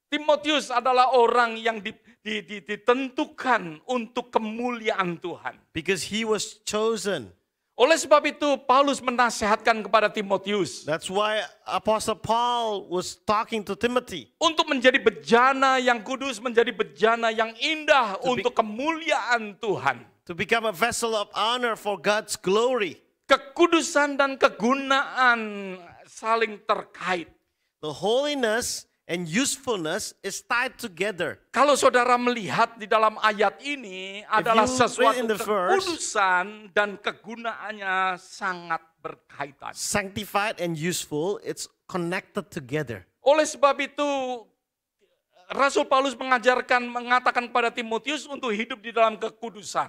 Timotius adalah orang yang ditentukan untuk kemuliaan Tuhan. Because he was chosen. Oleh sebab itu Paulus menasihatkan kepada Timotius That's why Apostle Paul was talking to Timothy untuk menjadi bejana yang kudus, menjadi bejana yang indah untuk kemuliaan Tuhan. to become a vessel of honor for God's glory. Kekudusan dan kegunaan saling terkait. The holiness and usefulness is tied together. Kalau saudara melihat di dalam ayat ini adalah you sesuatu read in the verse, kekudusan dan kegunaannya sangat berkaitan. Sanctified and useful, it's connected together. Oleh sebab itu Rasul Paulus mengatakan kepada Timotius untuk hidup di dalam kekudusan.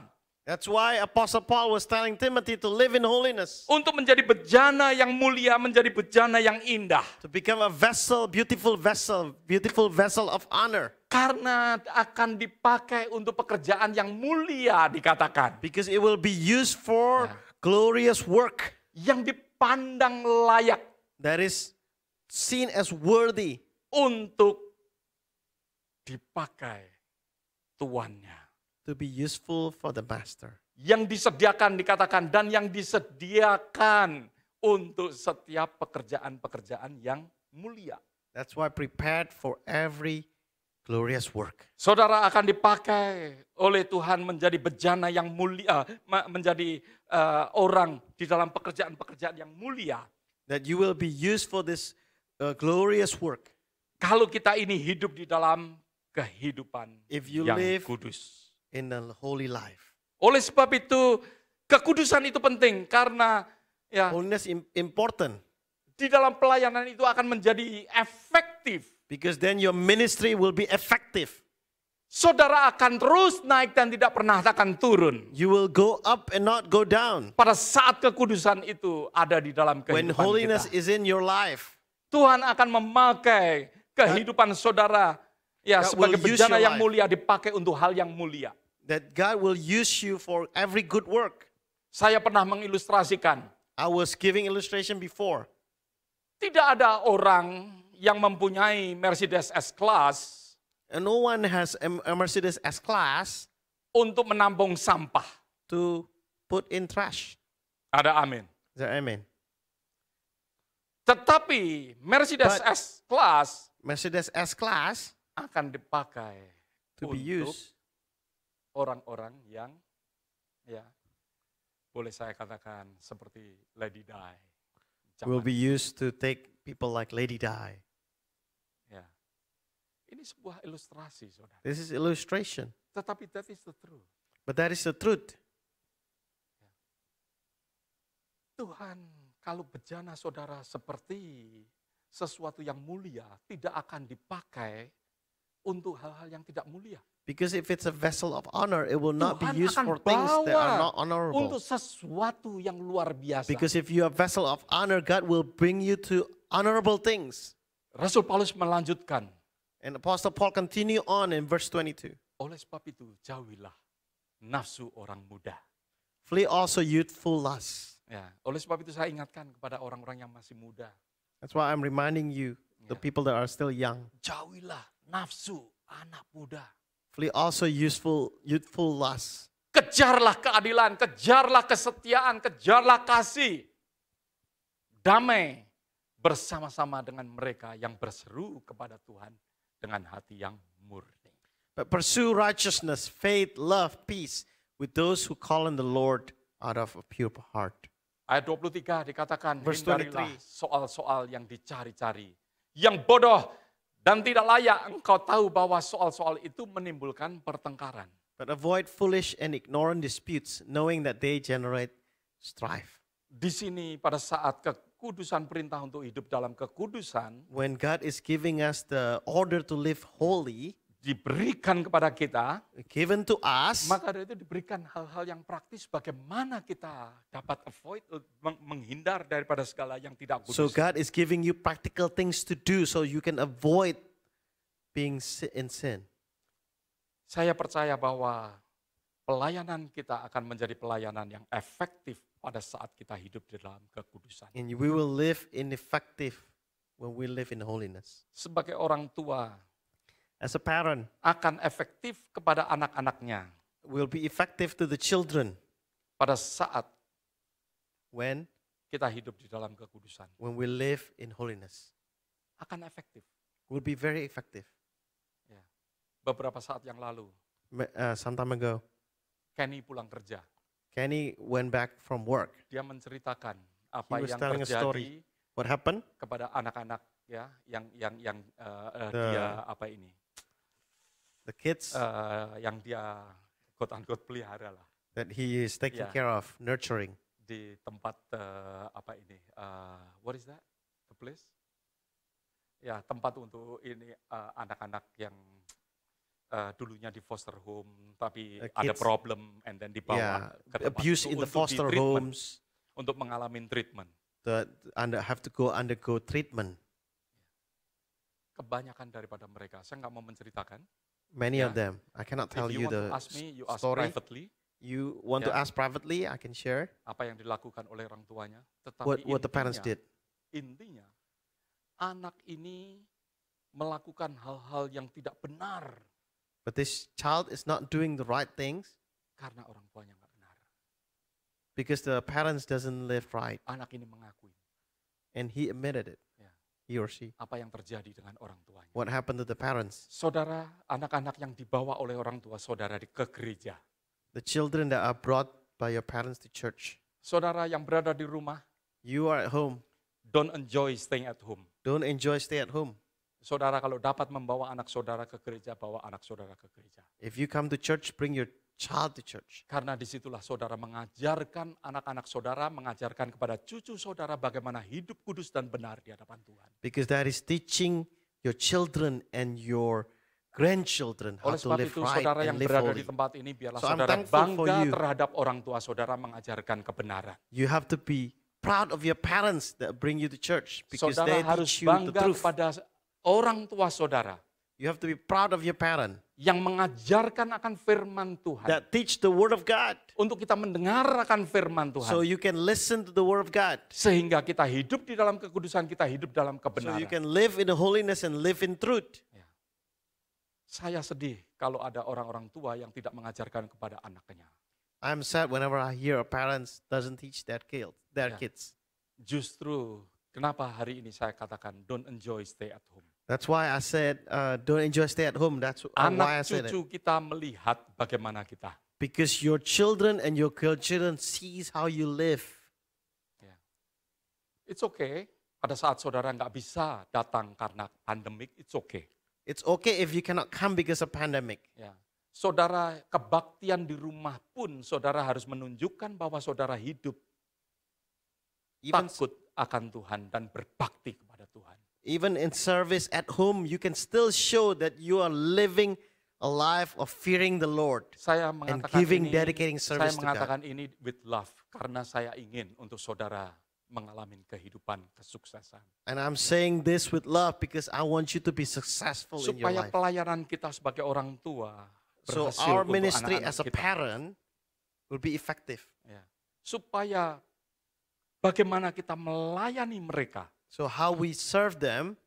That's why Apostle Paul was telling Timothy to live in holiness, Untuk menjadi bejana yang mulia, menjadi bejana yang indah. to become a vessel, beautiful vessel of honor. Karena akan dipakai untuk pekerjaan yang mulia dikatakan. Because it will be used for glorious work yang dipandang layak that is seen as worthy untuk dipakai tuannya. to be useful for the master. Yang disediakan dikatakan dan yang disediakan untuk setiap pekerjaan-pekerjaan yang mulia. That's why prepared for every glorious work. Saudara akan dipakai oleh Tuhan menjadi bejana yang mulia, menjadi orang di dalam pekerjaan-pekerjaan yang mulia. That you will be used for this glorious work. Kalau kita ini hidup di dalam kehidupan If you yang live kudus. in a holy life. Oleh sebab itu, kekudusan itu penting karena ya Holiness important di dalam pelayanan itu akan menjadi efektif. because then your ministry will be effective. Saudara akan terus naik dan tidak pernah akan turun. You will go up and not go down. Pada saat kekudusan itu ada di dalam When kehidupan holiness kita. is in your life, Tuhan akan memakai kehidupan saudara ya God sebagai will use bejana your yang life. mulia dipakai untuk hal yang mulia. that God will use you for every good work. Saya pernah mengilustrasikan, I was giving illustration before. tidak ada orang yang mempunyai Mercedes S-Class And no one has a Mercedes S-Class untuk menampung sampah. to put in trash. Ada amin. Is that amen? Tetapi Mercedes But- S-Class Mercedes S-Class akan dipakai to be untuk used orang-orang yang ya boleh saya katakan seperti Lady Di. will be used to take people like Lady Di. Ya. Ini sebuah ilustrasi, saudara. This is illustration, Tetapi that is the truth. but that is the truth. Tuhan, kalau bejana saudara seperti sesuatu yang mulia, tidak akan dipakai untuk hal-hal yang tidak mulia. Because if it's a vessel of honor, it will not be Tuhan used akan for things that are not bawa honorable. untuk sesuatu yang luar biasa. Because if you are a vessel of honor, God will bring you to honorable things. Rasul Paulus melanjutkan, And Apostle Paul continue on in verse 22. oleh sebab itu jauhilah nafsu orang muda. Flee also youthful lusts. Ya, oleh sebab itu saya ingatkan kepada orang-orang yang masih muda, That's why I'm reminding you, the Yeah. people that are still young. jauhilah nafsu anak muda. Flee also youthful lusts. Kejarlah keadilan, kejarlah kesetiaan, kejarlah kasih. Damai bersama-sama dengan mereka yang berseru kepada Tuhan dengan hati yang murni. But pursue righteousness, faith, love, peace with those who call on the Lord out of a pure heart. Ayat 23 dikatakan, Verse hindarilah 23. soal-soal yang dicari-cari. Yang bodoh dan tidak layak engkau tahu bahwa soal-soal itu menimbulkan pertengkaran. But avoid foolish and ignorant disputes, knowing that they generate strife. Di sini pada saat kekudusan, perintah untuk hidup dalam kekudusan, When God is giving us the order to live holy, diberikan kepada kita, given to us, maka dari itu diberikan hal-hal yang praktis bagaimana kita dapat avoid, menghindar daripada segala yang tidak kudus. so God is giving you practical things to do so you can avoid being in sin. Saya percaya bahwa pelayanan kita akan menjadi pelayanan yang efektif pada saat kita hidup di dalam kekudusan. And we will live ineffective when we live in holiness. Sebagai orang tua, As a parent, akan efektif kepada anak-anaknya we'll be effective to the children pada saat when kita hidup di dalam kekudusan. we live in holiness. Akan efektif. We'll be very effective. Ya. Beberapa saat yang lalu, Some time ago, Kenny pulang kerja. Kenny went back from work. Dia menceritakan apa He was yang telling a story. terjadi What happened? kepada anak-anak ya yang The- dia apa ini The kids yang dia quote unquote pelihara lah that he is taking Yeah. care of, nurturing. di tempat apa ini what is that the place ya tempat untuk ini anak-anak yang dulunya di foster home tapi ada Kids. problem and then dibawa Yeah, ke tempat abuse itu in the untuk foster di-treatment, homes. untuk mengalami treatment. That have to undergo treatment. Kebanyakan daripada mereka, saya nggak mau menceritakan. Many Yeah. of them. I cannot tell If you you want to the ask me, you ask story. privately. You want to Ya. ask privately, I can share apa yang dilakukan oleh orang tuanya. Tetapi what the parents did. intinya, anak ini melakukan hal-hal yang tidak benar But this child is not doing the right things karena orang tuanya nggak benar. because the parents doesn't live right. Anak ini mengakui And he admitted it, Ya. he or she. apa yang terjadi dengan orang tuanya. What happened to the parents? Saudara, anak-anak yang dibawa oleh orang tua saudara ke gereja. The children that are brought by your parents to church. Saudara yang berada di rumah, You are at home. don't enjoy staying at home. Don't enjoy stay at home. Saudara kalau dapat membawa anak saudara ke gereja, bawa anak saudara ke gereja. If you come to church, bring your child to church. Karena disitulah saudara mengajarkan anak-anak saudara, mengajarkan kepada cucu saudara bagaimana hidup kudus dan benar di hadapan Tuhan. Because that is teaching your children and your grandchildren how Oleh to sebab live itu right saudara and yang live berada holy. di tempat ini biarlah So I'm saudara thankful for bangga you. terhadap orang tua saudara mengajarkan kebenaran. You have to be proud of your parents that bring you to church because Saudara they harus teach you the bangga truth. kepada orang tua saudara You have to be proud of your parent yang mengajarkan akan firman Tuhan. that teach the word of God Untuk kita mendengar akan firman Tuhan. so you can listen to the word of God. Sehingga kita hidup di dalam kekudusan, kita hidup dalam So kebenaran. you can live in the holiness and live in truth. Saya sedih kalau ada orang-orang tua yang tidak mengajarkan kepada anaknya. I'm sad whenever I hear a parents doesn't teach their Yeah. kids. Justru kenapa hari ini saya katakan don't enjoy stay at home. That's why I said don't enjoy stay at home. That's why I Anak said it. cucu kita melihat bagaimana kita. Because your children and your grandchildren sees how you live. It's okay. Pada saat saudara nggak bisa datang karena pandemik, it's okay. It's okay if you cannot come because of pandemic. Ya. Saudara kebaktian di rumah pun saudara harus menunjukkan bahwa saudara hidup Even takut akan Tuhan dan berbakti kepada Tuhan. even in service at home, you can still show that you are living a life of fearing the Lord. Saya And mengatakan giving, ini, dedicating saya service to God. mengatakan ini with love karena saya ingin untuk saudara mengalami kehidupan kesuksesan. And I'm saying this with love because I want you to be successful in your Supaya life. pelayanan kita sebagai orang tua So berhasil our untuk ministry anak-anak as a kita. parent will be effective. Ya. Supaya bagaimana kita melayani mereka, So how we serve them,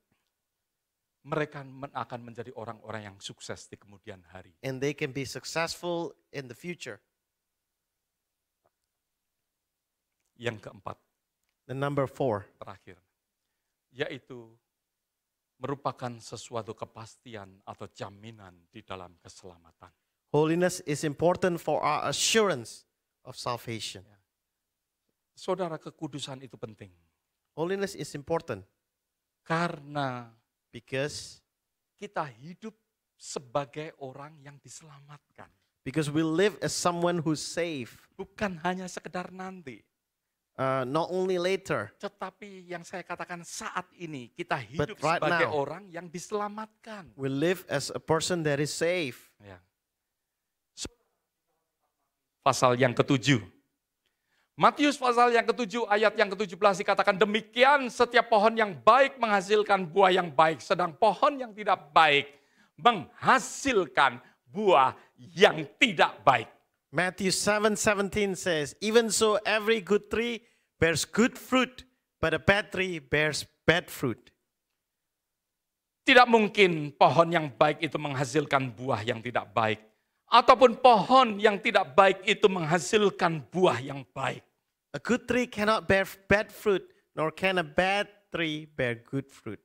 mereka akan menjadi orang-orang yang sukses di kemudian hari. and they can be successful in the future. Yang keempat, The number 4. terakhir, yaitu merupakan sesuatu kepastian atau jaminan di dalam keselamatan. Holiness is important for our assurance of salvation. Saudara, kekudusan itu penting. Holiness is important Karena because kita hidup sebagai orang yang diselamatkan. we live as someone who's saved, Bukan hanya sekedar nanti. not only later, Tetapi yang saya katakan saat ini, kita hidup right sebagai now. orang yang diselamatkan. we live as a person that is saved. Ya. Pasal yang ke-7. Matius pasal yang ke-7 ayat yang ke-17 dikatakan demikian setiap pohon yang baik menghasilkan buah yang baik. Sedang pohon yang tidak baik menghasilkan buah yang tidak baik. Matthew 7:17 says, even so every good tree bears good fruit, but a bad tree bears bad fruit. Tidak mungkin pohon yang baik itu menghasilkan buah yang tidak baik. Ataupun pohon yang tidak baik itu menghasilkan buah yang baik. A good tree cannot bear bad fruit, nor can a bad tree bear good fruit.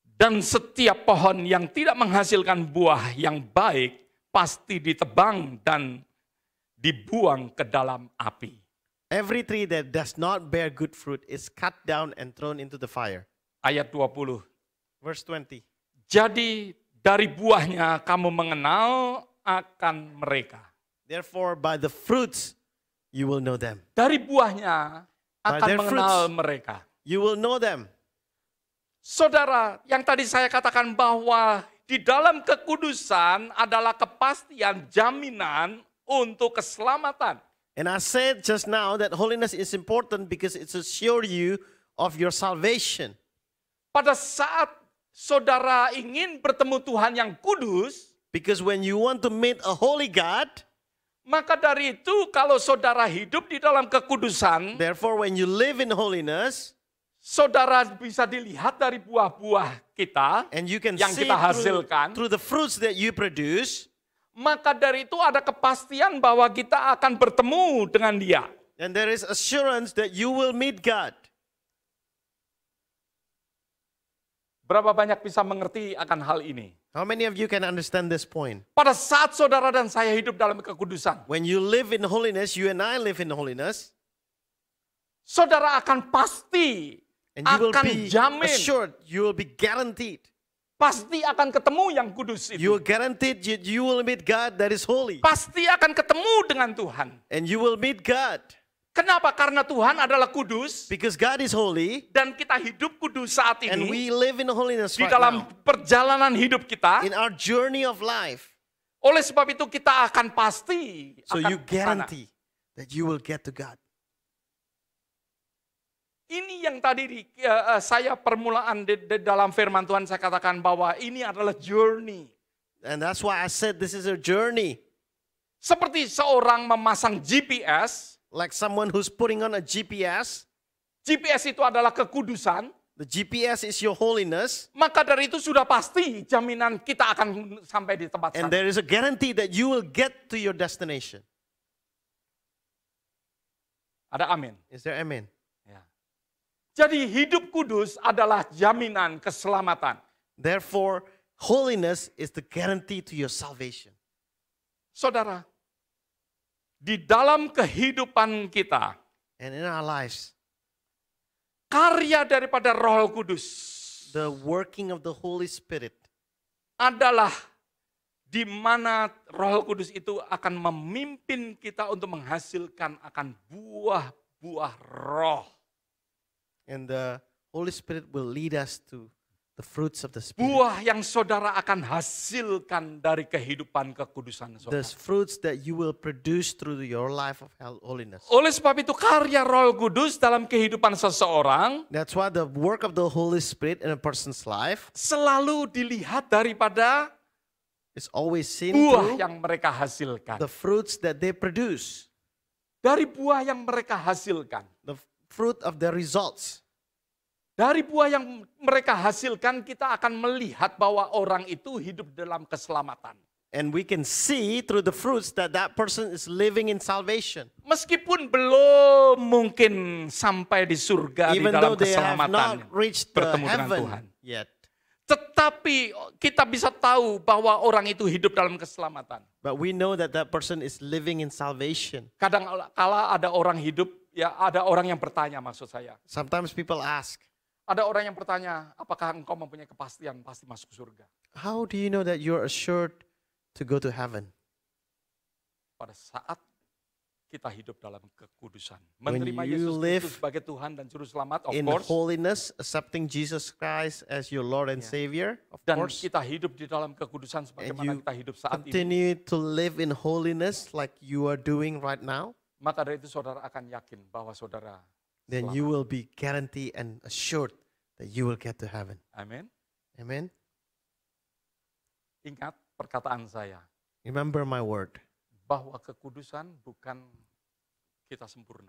Dan setiap pohon yang tidak menghasilkan buah yang baik pasti ditebang dan dibuang ke dalam api. Every tree that does not bear good fruit is cut down and thrown into the fire. Ayat 20. Verse 20. Jadi dari buahnya kamu mengenal akan mereka. Therefore, by the fruits you will know them. Dari buahnya By akan their mengenal fruits. mereka. You will know them. Saudara, yang tadi saya katakan bahwa di dalam kekudusan adalah kepastian jaminan untuk keselamatan. And I said just now that holiness is important because it assures you of your salvation. Pada saat saudara ingin bertemu Tuhan yang kudus, Because when you want to meet a holy God, Maka dari itu kalau saudara hidup di dalam kekudusan, Therefore, when you live in holiness, saudara bisa dilihat dari buah-buah kita and you can yang see kita hasilkan. through the fruits that you produce, Maka dari itu ada kepastian bahwa kita akan bertemu dengan Dia. and there is assurance that you will meet God. Berapa banyak bisa mengerti akan hal ini? How many of you can understand this point? Pada saat saudara dan saya hidup dalam kekudusan, When you live in holiness, you and I live in holiness, saudara akan pasti, and you will akan be jamin, assured, you will be guaranteed. pasti akan ketemu yang kudus You itu. are guaranteed you will meet God that is holy. Pasti akan ketemu dengan Tuhan. And you will meet God. Kenapa? Karena Tuhan adalah kudus Because God is holy, dan kita hidup kudus saat and ini we live in holiness di right dalam now. perjalanan hidup kita. In our journey of life. Oleh sebab itu kita akan pasti So akan you kesana. guarantee that you will get to God. Ini yang tadi saya permulaan di dalam firman Tuhan saya katakan bahwa ini adalah journey. And that's why I said this is a journey. Seperti seorang memasang GPS. Like someone who's putting on a GPS. GPS itu adalah kekudusan. The GPS is your holiness. Maka dari itu sudah pasti jaminan kita akan sampai di tempat And sana. there is a guarantee that you will get to your destination. Ada amin. Is there amen? Ya. Jadi hidup kudus adalah jaminan keselamatan. Therefore, holiness is the guarantee to your salvation. Saudara, di dalam kehidupan kita, And in our lives, karya daripada Roh Kudus the working of the Holy Spirit adalah di mana Roh Kudus itu akan memimpin kita untuk menghasilkan akan buah-buah roh. and the Holy Spirit will lead us to the fruits of the Spirit. Buah yang saudara akan hasilkan dari kehidupan kekudusan The saudara. fruits that you will produce through your life of holiness. Oleh sebab itu karya Roh Kudus dalam kehidupan seseorang That's why the work of the Holy Spirit in a person's life selalu dilihat daripada is always seen buah through yang mereka hasilkan. the fruits that they produce, Dari buah yang mereka hasilkan. the fruit of their results. Dari buah yang mereka hasilkan kita akan melihat bahwa orang itu hidup dalam keselamatan. And we can see through the fruits that that person is living in salvation. Meskipun belum mungkin sampai di surga di Even dalam though they have keselamatan not reached the bertemu dengan Tuhan. heaven yet. Tetapi kita bisa tahu bahwa orang itu hidup dalam keselamatan. But we know that that person is living in salvation. Kadang kala ada orang hidup, ya ada orang yang bertanya maksud saya. Sometimes people ask, Ada orang yang bertanya, apakah engkau mempunyai kepastian pasti masuk surga? how do you know that you're assured to go to heaven? Pada saat kita hidup dalam kekudusan. When Menerima you Yesus live Kristus sebagai Tuhan dan Juru Selamat, of In course. holiness, accepting Jesus Christ as your Lord and Yeah. Savior, of Dan course. kita hidup di dalam kekudusan sebagaimana you kita hidup saat ini. Continue to live in holiness like you are doing right now, Maka dari itu saudara akan yakin bahwa saudara then you will be guaranteed and assured that you will get to heaven. Amin. Amen. Ingat perkataan saya, Remember my word. bahwa kekudusan bukan kita sempurna.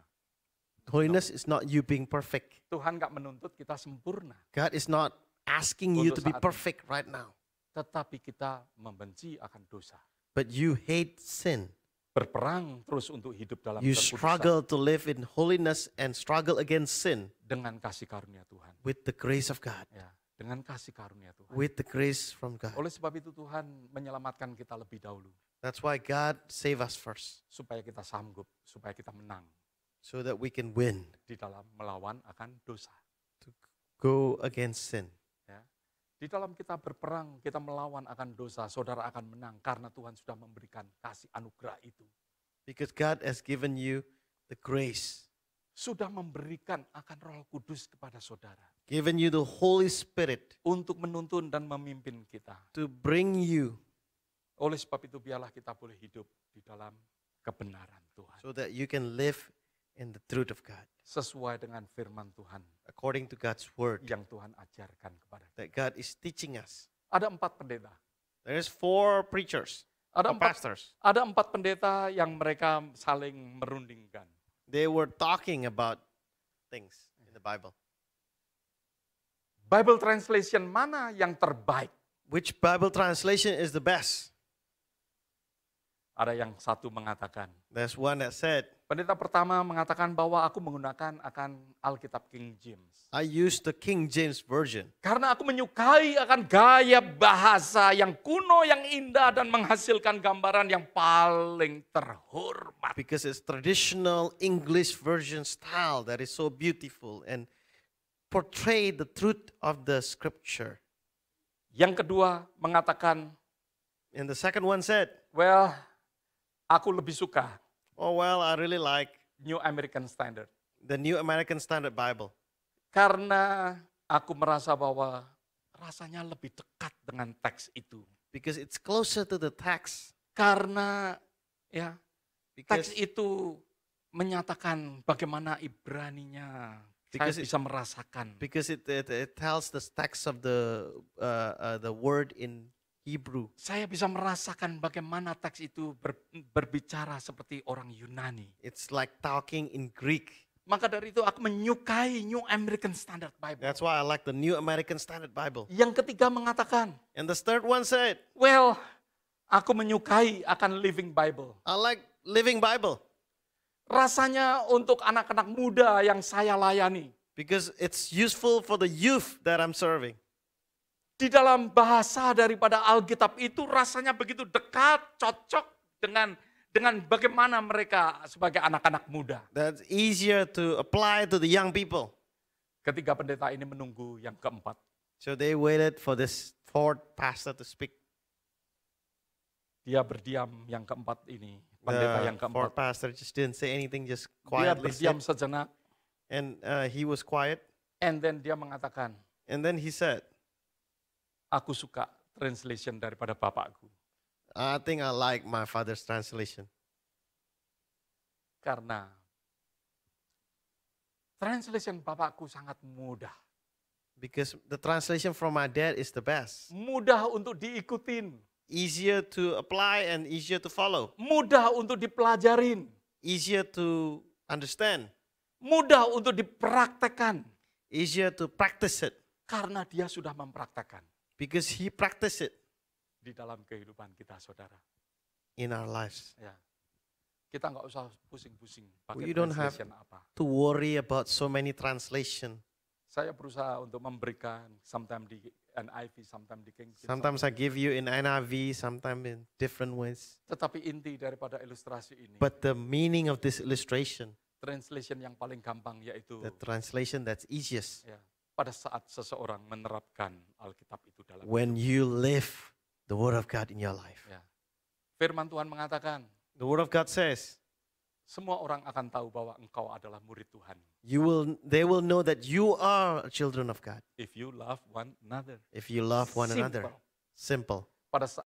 Holiness is not you being perfect. Tuhan gak menuntut kita sempurna. God is not asking you to Untuk be saat ini. perfect right now, Tetapi kita membenci akan dosa. but you hate sin. Berperang terus untuk hidup dalam You kekudusan. struggle to live in holiness and struggle against sin Dengan kasih karunia Tuhan. with the grace of God, Ya, dengan kasih karunia Tuhan. with the grace from God. Oleh sebab itu Tuhan menyelamatkan kita lebih dahulu. That's why God saved us first, Supaya kita sanggup, supaya kita menang so that we can win, di dalam melawan akan dosa. go against sin. Ya. Di dalam kita berperang, kita melawan akan dosa, saudara akan menang karena Tuhan sudah memberikan kasih anugerah itu. Because God has given you the grace, Sudah memberikan akan Roh Kudus kepada saudara given you the Holy Spirit untuk menuntun dan memimpin kita. to bring you Oleh sebab itu biarlah kita boleh hidup di dalam kebenaran Tuhan. so that you can live in the truth of God, Sesuai dengan firman Tuhan according to God's word yang Tuhan ajarkan kepada kita. that God is teaching us. Ada 4 pendeta. There's 4 preachers. Ada or empat, pastors. ada 4 pendeta yang mereka saling merundingkan. They were talking about things in the Bible. Bible translation mana yang terbaik? Which Bible translation is the best? Ada yang satu mengatakan. There's one that said, Pendeta pertama mengatakan bahwa aku menggunakan akan Alkitab King James. I use the King James Version Karena aku menyukai akan gaya bahasa yang kuno, yang indah, dan menghasilkan gambaran yang paling terhormat. because it's traditional English version style that is so beautiful and portray the truth of the scripture. Yang kedua mengatakan, And the second one said, well, aku lebih suka oh, well, I really like New American Standard. the New American Standard Bible Karena aku merasa bahwa rasanya lebih dekat dengan teks itu. because it's closer to the text. Karena ya Because, teks itu menyatakan bagaimana Ibraninya. Saya Because it- bisa merasakan. because it tells the text of the word in Hebrew. Saya bisa merasakan bagaimana teks itu berbicara seperti orang Yunani. It's like talking in Greek. Maka dari itu aku menyukai New American Standard Bible. That's why I like the New American Standard Bible. Yang ketiga mengatakan, And the third one said, well, aku menyukai akan Living Bible. I like Living Bible Rasanya untuk anak-anak muda yang saya layani. because it's useful for the youth that I'm serving. Di dalam bahasa daripada Alkitab itu rasanya begitu dekat, cocok dengan bagaimana mereka sebagai anak-anak muda. That's easier to apply to the young people. Ketiga pendeta ini menunggu yang keempat. So they waited for this fourth pastor to speak. Dia berdiam yang keempat ini. Pendeta yang The fourth keempat. pastor just didn't say anything, just Dia quietly berdiam said, sejenak. and he was quiet. And then dia mengatakan, And then he said, aku suka translation daripada bapakku. I think I like my father's translation Karena translation bapakku sangat mudah. because the translation from my dad is the best. Mudah untuk diikutin. Easier to apply and easier to follow. Mudah untuk dipelajarin. Easier to understand. Mudah untuk dipraktekkan. Easier to practice it Karena dia sudah mempraktekkan because he practiced it di dalam kehidupan kita, saudara. in our lives. Ya. Kita nggak usah pusing-pusing pakai We don't have translation apa. to worry about so many translation. Saya berusaha untuk memberikan sometimes di NIV, sometimes di King James. Sometimes I give you in NIV, sometimes in different ways. Tetapi inti daripada ilustrasi ini, But the meaning of this illustration, translation yang paling gampang yaitu the translation that's easiest, ya, pada saat seseorang menerapkan Alkitab itu dalam when you live the Word of God in your life. ya. Firman Tuhan mengatakan, The Word of God says, semua orang akan tahu bahwa engkau adalah murid Tuhan. they will know that you are children of God If you love one another. if you love one another. Simple. Simple. Pada saat